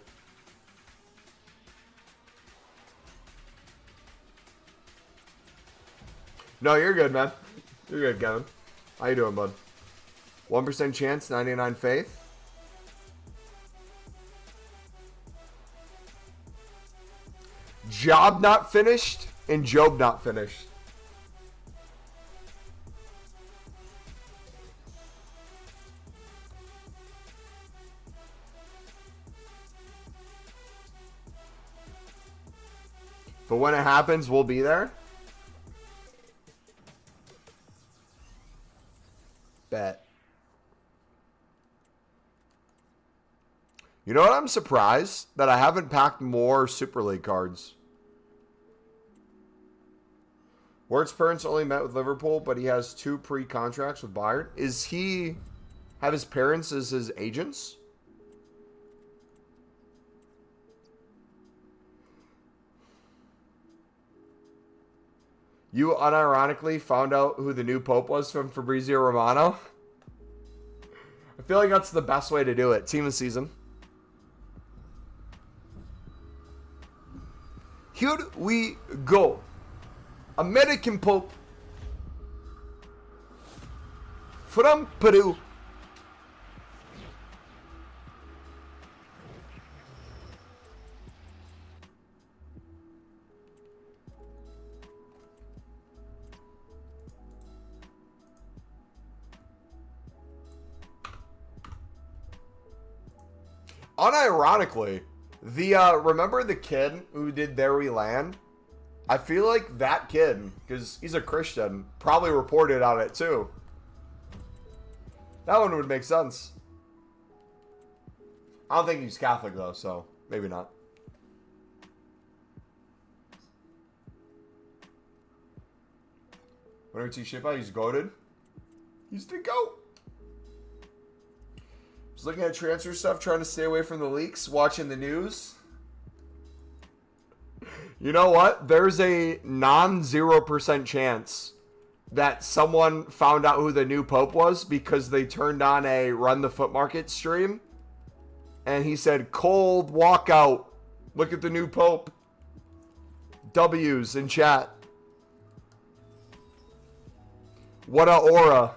No, you're good, man. You're good, Kevin. How you doing, bud? 1% chance, 99 faith. Job not finished and Job not finished. But when it happens, we'll be there. Bet. You know what? I'm surprised that I haven't packed more Super League cards. Wert's parents only met with Liverpool, but he has 2 pre-contracts with Bayern. Is he have his parents as his agents? You unironically found out who the new Pope was from Fabrizio Romano? I feel like that's the best way to do it. Team of the season. Here we go. American Pope. From Peru. Unironically, the remember the kid who did There We Land? I feel like that kid, because he's a Christian, probably reported on it too. That one would make sense. I don't think he's Catholic though, so maybe not. Whenever T Shipa, he's goated. He's the GOAT. Just looking at transfer stuff, trying to stay away from the leaks, watching the news. You know what? There's a non-0% chance that someone found out who the new Pope was because they turned on a Run the Foot Market stream. And he said, cold walkout. Look at the new Pope. W's in chat. What a aura.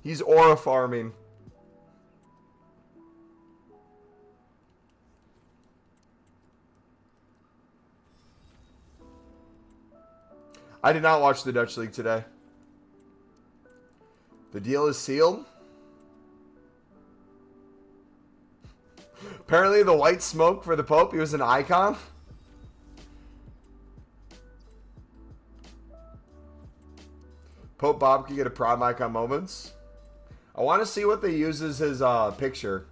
He's aura farming. I did not watch the Dutch League today. The deal is sealed. Apparently the white smoke for the Pope, he was an icon. Pope Bob could get a prime icon moments. I want to see what they use as his picture.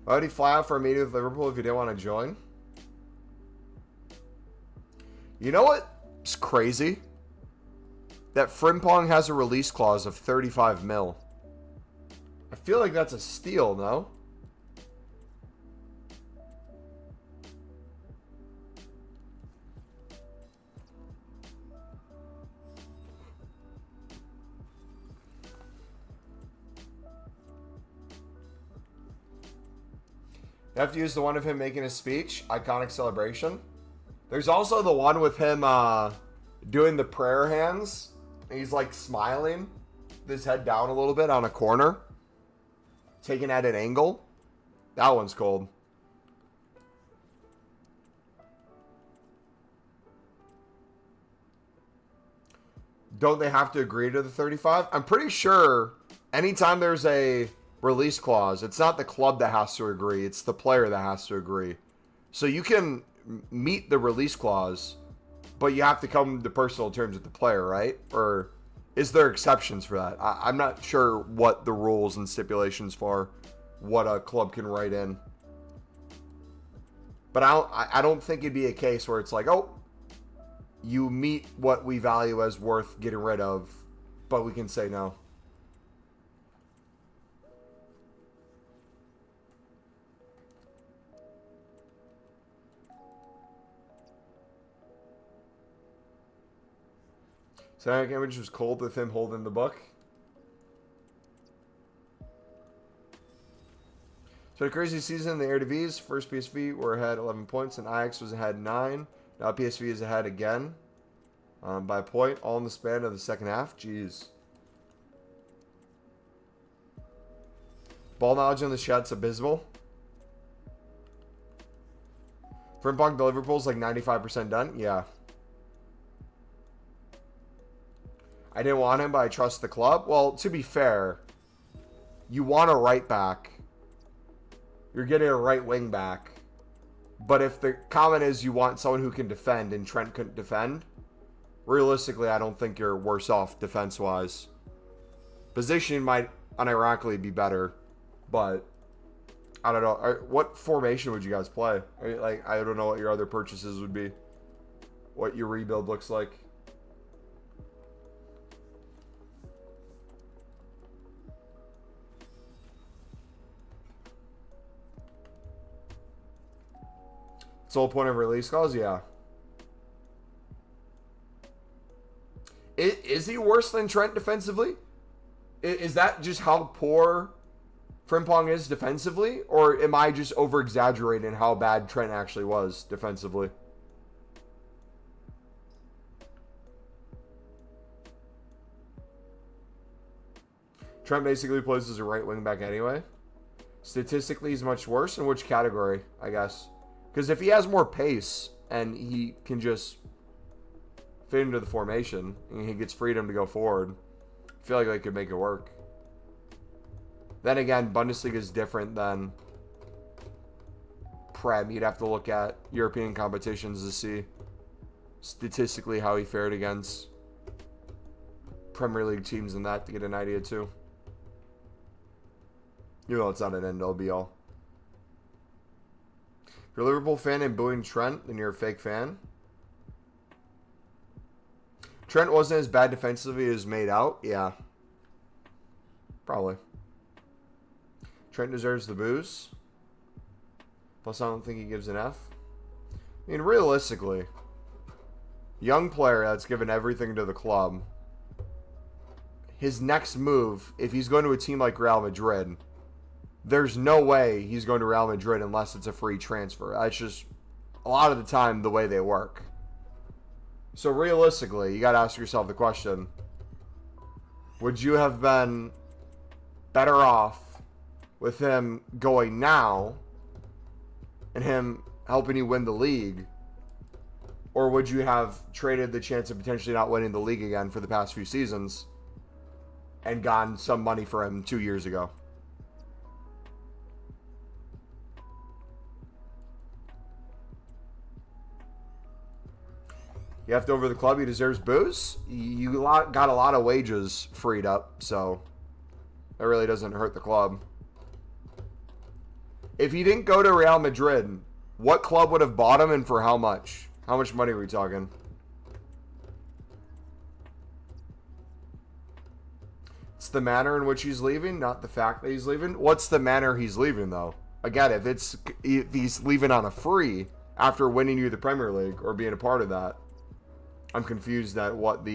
Why would he fly out for a meeting with Liverpool if he didn't want to join? You know what's crazy? That Frimpong has a release clause of 35 mil. I feel like that's a steal, no? You have to use the one of him making a speech, iconic celebration. There's also the one with him doing the prayer hands. He's like smiling, with his head down a little bit on a corner, taken at an angle. That one's cold. Don't they have to agree to the 35? I'm pretty sure anytime there's a release clause, it's not the club that has to agree, it's the player that has to agree. So you can meet the release clause, but you have to come to personal terms with the player, right? Or is there exceptions for that? I'm not sure what the rules and stipulations for what a club can write in. But I don't think it'd be a case where it's like, oh, you meet what we value as worth getting rid of, but we can say no. Static image was cold with him holding the book. So a crazy season in the Eredivisie. First PSV were ahead 11 points, and Ajax was ahead 9. Now PSV is ahead again by a point, all in the span of the second half. Jeez. Ball knowledge on the shot's abysmal. Frimpong to Liverpool's like 95% done. Yeah. I didn't want him, but I trust the club. Well, to be fair, you want a right back. You're getting a right wing back. But if the comment is you want someone who can defend and Trent couldn't defend, realistically, I don't think you're worse off defense-wise. Position might unironically be better, but I don't know. What formation would you guys play? Like, I don't know what your other purchases would be. What your rebuild looks like. Sole point of release calls, yeah. Is he worse than Trent defensively? Is that just how poor Frimpong is defensively? Or am I just over-exaggerating how bad Trent actually was defensively? Trent basically plays as a right wing back anyway. Statistically, he's much worse. In which category, I guess? Because if he has more pace and he can just fit into the formation and he gets freedom to go forward, I feel like they could make it work. Then again, Bundesliga is different than Prem. You'd have to look at European competitions to see statistically how he fared against Premier League teams and that to get an idea too. You know it's not an end-all be-all. If you're a Liverpool fan and booing Trent, then you're a fake fan. Trent wasn't as bad defensively as made out. Yeah. Probably. Trent deserves the booze. Plus, I don't think he gives an F. I mean, realistically, young player that's given everything to the club, his next move, if he's going to a team like Real Madrid, there's no way he's going to Real Madrid unless it's a free transfer. That's just a lot of the time the way they work. So realistically, you got to ask yourself the question, would you have been better off with him going now and him helping you win the league? Or would you have traded the chance of potentially not winning the league again for the past few seasons and gotten some money for him 2 years ago? You have to over the club. He deserves booze. You got a lot of wages freed up, so that really doesn't hurt the club. If he didn't go to Real Madrid, what club would have bought him and for how much? How much money are we talking? It's the manner in which he's leaving, not the fact that he's leaving. What's the manner he's leaving, though? Again, if he's leaving on a free after winning you the Premier League or being a part of that, I'm confused at what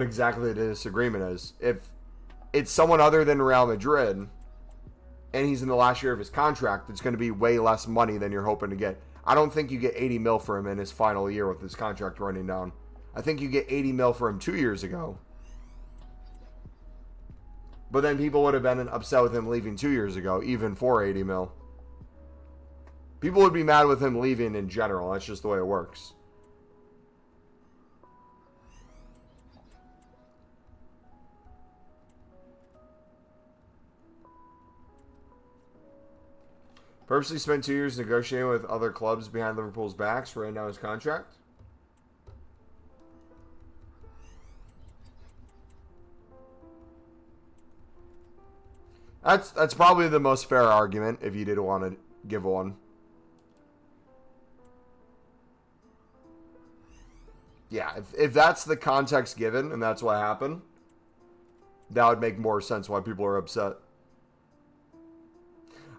exactly the disagreement is. If it's someone other than Real Madrid and he's in the last year of his contract, it's going to be way less money than you're hoping to get. I don't think you get 80 mil for him in his final year with his contract running down. I think you get 80 mil for him 2 years ago. But then people would have been upset with him leaving 2 years ago, even for 80 mil. People would be mad with him leaving in general. That's just the way it works. Purposely spent 2 years negotiating with other clubs behind Liverpool's backs, ran down his contract. That's probably the most fair argument if you did want to give one. Yeah, if that's the context given and that's what happened, that would make more sense why people are upset.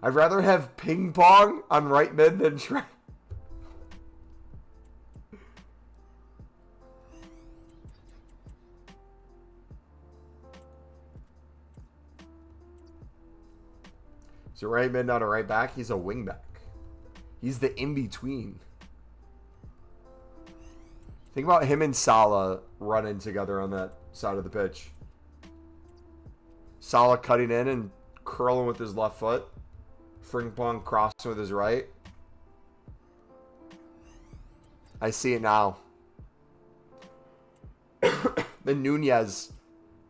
I'd rather have ping pong on right mid than Trent. He's a right mid, not a right back. He's a wing back. He's the in-between. Think about him and Salah running together on that side of the pitch. Salah cutting in and curling with his left foot. Frimpong crossing with his right. I see it now. Then Nunez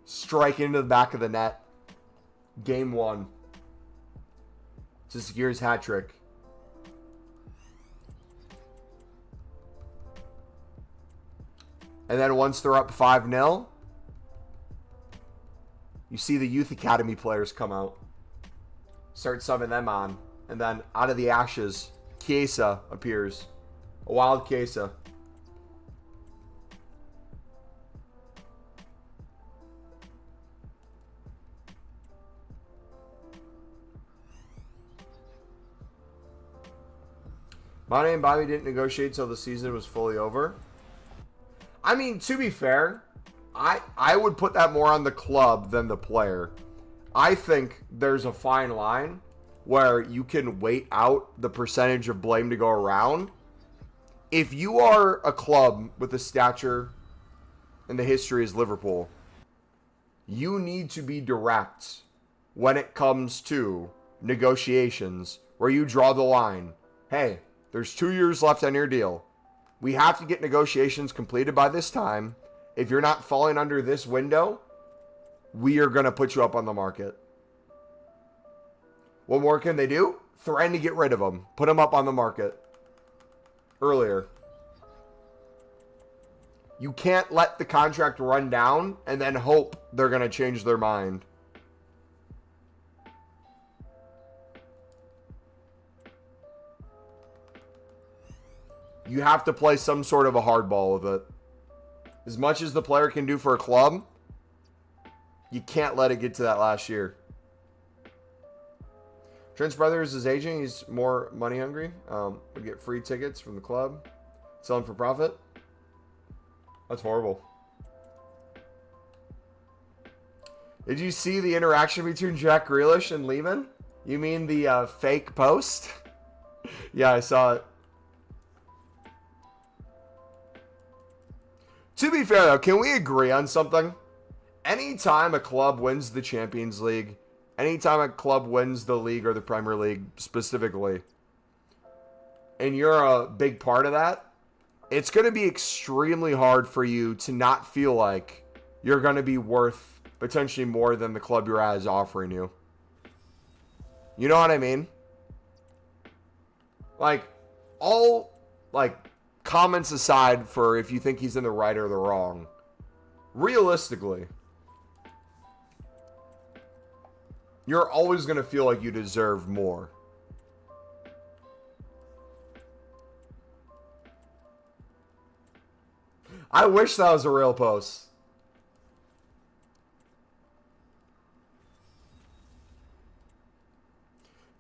striking into the back of the net. Game 1. To secure his hat trick. And then once they're up 5-0, you see the youth academy players come out. Start subbing them on. And then out of the ashes, Chiesa appears. A wild Chiesa. Mane and Bobby didn't negotiate till the season was fully over. I mean, to be fair, I would put that more on the club than the player. I think there's a fine line where you can wait out the percentage of blame to go around. If you are a club with the stature and the history as Liverpool, you need to be direct when it comes to negotiations where you draw the line. Hey, there's 2 years left on your deal. We have to get negotiations completed by this time. If you're not falling under this window, we are going to put you up on the market. What more can they do? Threaten to get rid of them. Put them up on the market earlier. You can't let the contract run down and then hope they're going to change their mind. You have to play some sort of a hardball with it. As much as the player can do for a club, you can't let it get to that last year. Trent's brother is his agent. He's more money hungry. Would get free tickets from the club. Selling for profit. That's horrible. Did you see the interaction between Jack Grealish and Lehman? You mean the fake post? Yeah, I saw it. To be fair, though, can we agree on something? Anytime a club wins the Champions League, anytime a club wins the league or the Premier League specifically, and you're a big part of that, it's going to be extremely hard for you to not feel like you're going to be worth potentially more than the club you're at is offering you. You know what I mean? Like, all, like, comments aside for if you think he's in the right or the wrong, realistically, you're always going to feel like you deserve more. I wish that was a real post.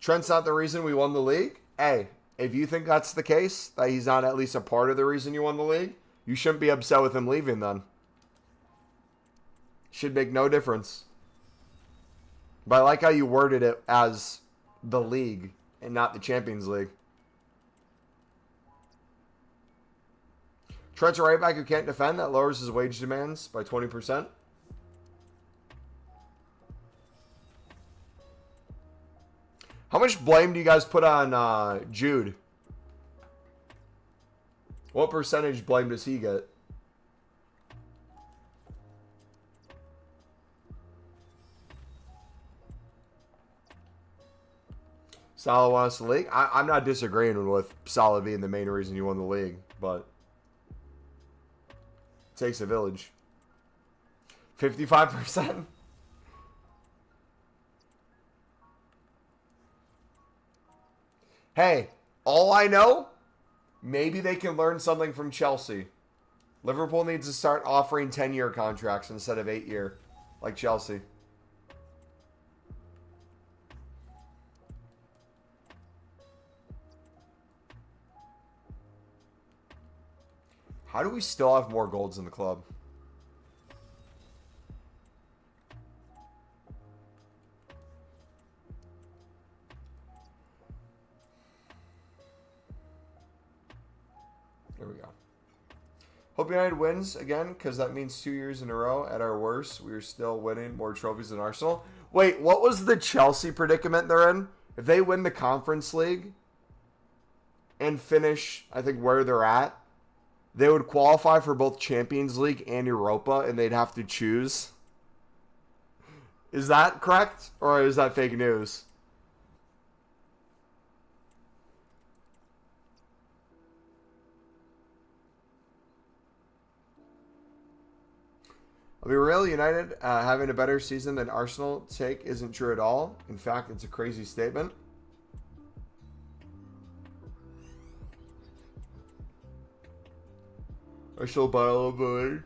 Trent's not the reason we won the league. Hey, if you think that's the case, that he's not at least a part of the reason you won the league, you shouldn't be upset with him leaving then. Should make no difference. But I like how you worded it as the league and not the Champions League. Trent's a right back who can't defend. That lowers his wage demands by 20%. How much blame do you guys put on Jude? What percentage blame does he get? Salah won us the league. I'm not disagreeing with Salah being the main reason you won the league, but it takes a village. 55%. Hey, all I know, maybe they can learn something from Chelsea. Liverpool needs to start offering 10-year contracts instead of 8-year, like Chelsea. How do we still have more golds in the club? There we go. Hope United wins again, because that means 2 years in a row. At our worst, we are still winning more trophies than Arsenal. Wait, what was the Chelsea predicament they're in? If they win the Conference League and finish, I think, where they're at, they would qualify for both Champions League and Europa, and they'd have to choose. Is that correct, or is that fake news? I mean, Real United having a better season than Arsenal take isn't true at all. In fact, it's a crazy statement. Arsenal by a little bit.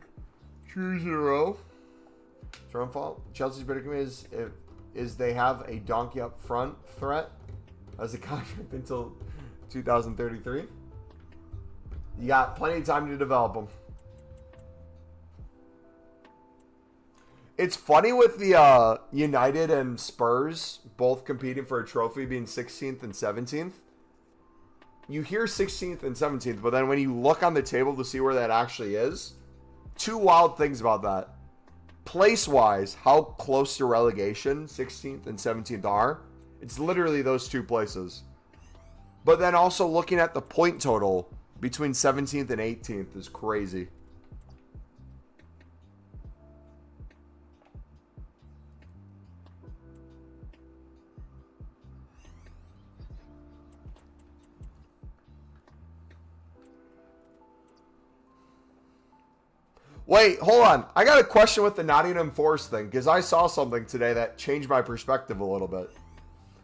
2 years in a row. It's your own fault. Chelsea's predicament is they have a donkey up front threat as a contract until 2033. You got plenty of time to develop them. It's funny with the United and Spurs both competing for a trophy being 16th and 17th. You hear 16th and 17th, but then when you look on the table to see where that actually is, two wild things about that. Place-wise, how close to relegation 16th and 17th are. It's literally those two places. But then also looking at the point total between 17th and 18th is crazy. Wait, hold on. I got a question with the Nottingham Forest thing, because I saw something today that changed my perspective a little bit.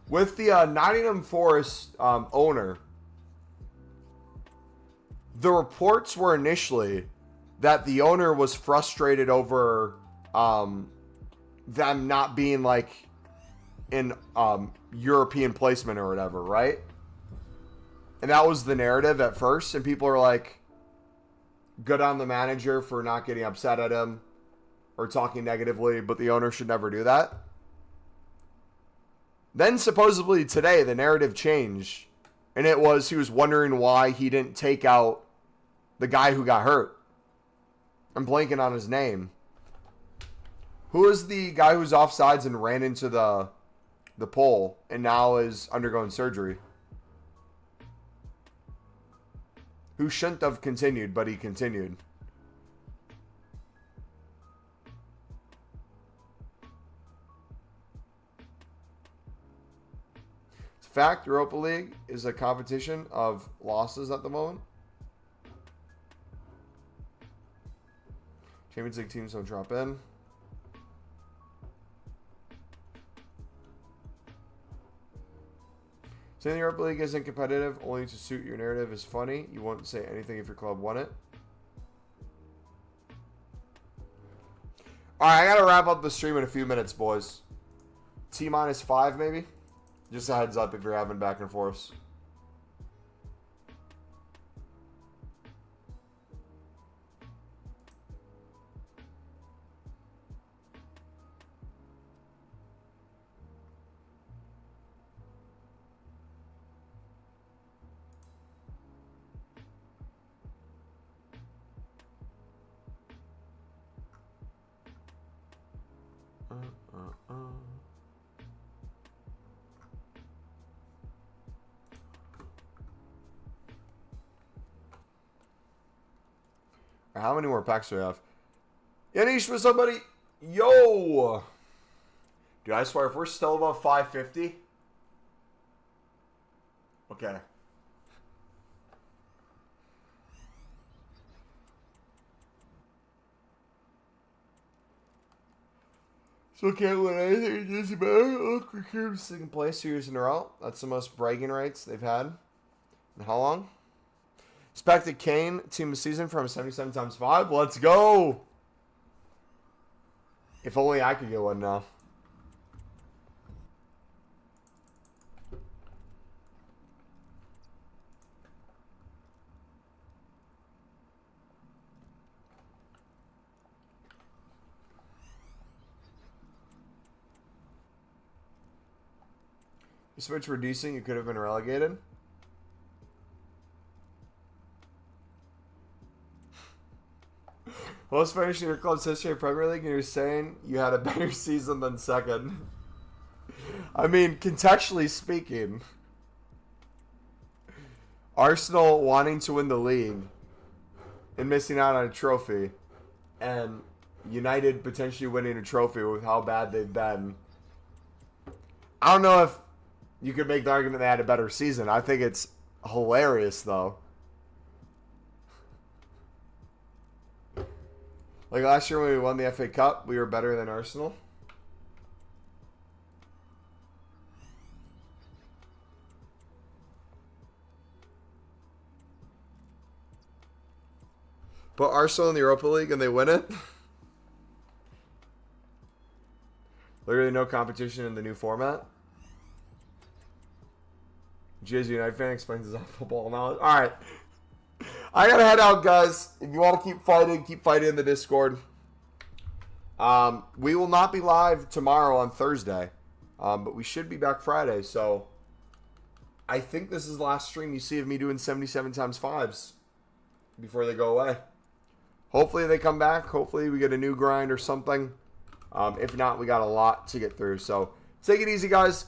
With the Nottingham Forest owner, the reports were initially that the owner was frustrated over them not being like in European placement or whatever, right? And that was the narrative at first, and people are like, good on the manager for not getting upset at him or talking negatively, but the owner should never do that. Then supposedly today the narrative changed, and it was he was wondering why he didn't take out the guy who got hurt. I'm blanking on his name. Who is the guy who's offsides and ran into the pole and now is undergoing surgery? Who shouldn't have continued, but he continued. It's a fact, Europa League is a competition of losses at the moment. Champions League teams don't drop in. Saying the Europa League isn't competitive only to suit your narrative is funny. You won't say anything if your club won it. Alright, I gotta wrap up the stream in a few minutes, boys. T-5 maybe? Just a heads up if you're having back and forths. How many more packs do we have? Yanish with somebody. Yo! Dude, I swear, if we're still above 550. Okay. So can't win anything just about. Look, we came second place 2 years in a row. That's the most bragging rights they've had. In how long? Expected Kane team of season from 77 times 5. Let's go. If only I could get one now. You switch for decent, you could have been relegated. Most finished in your club's history of Premier League, and you're saying you had a better season than second. I mean, contextually speaking, Arsenal wanting to win the league and missing out on a trophy, and United potentially winning a trophy with how bad they've been. I don't know if you could make the argument they had a better season. I think it's hilarious, though. Like last year when we won the FA Cup, we were better than Arsenal. But Arsenal in the Europa League and they win it. Literally no competition in the new format. Jizz United fan explains his off football knowledge. Alright. I gotta head out, guys. If you want to keep fighting in the Discord. We will not be live tomorrow on Thursday. But we should be back Friday. So I think this is the last stream you see of me doing 77 times 5s before they go away. Hopefully they come back. Hopefully we get a new grind or something. If not, we got a lot to get through. So take it easy, guys.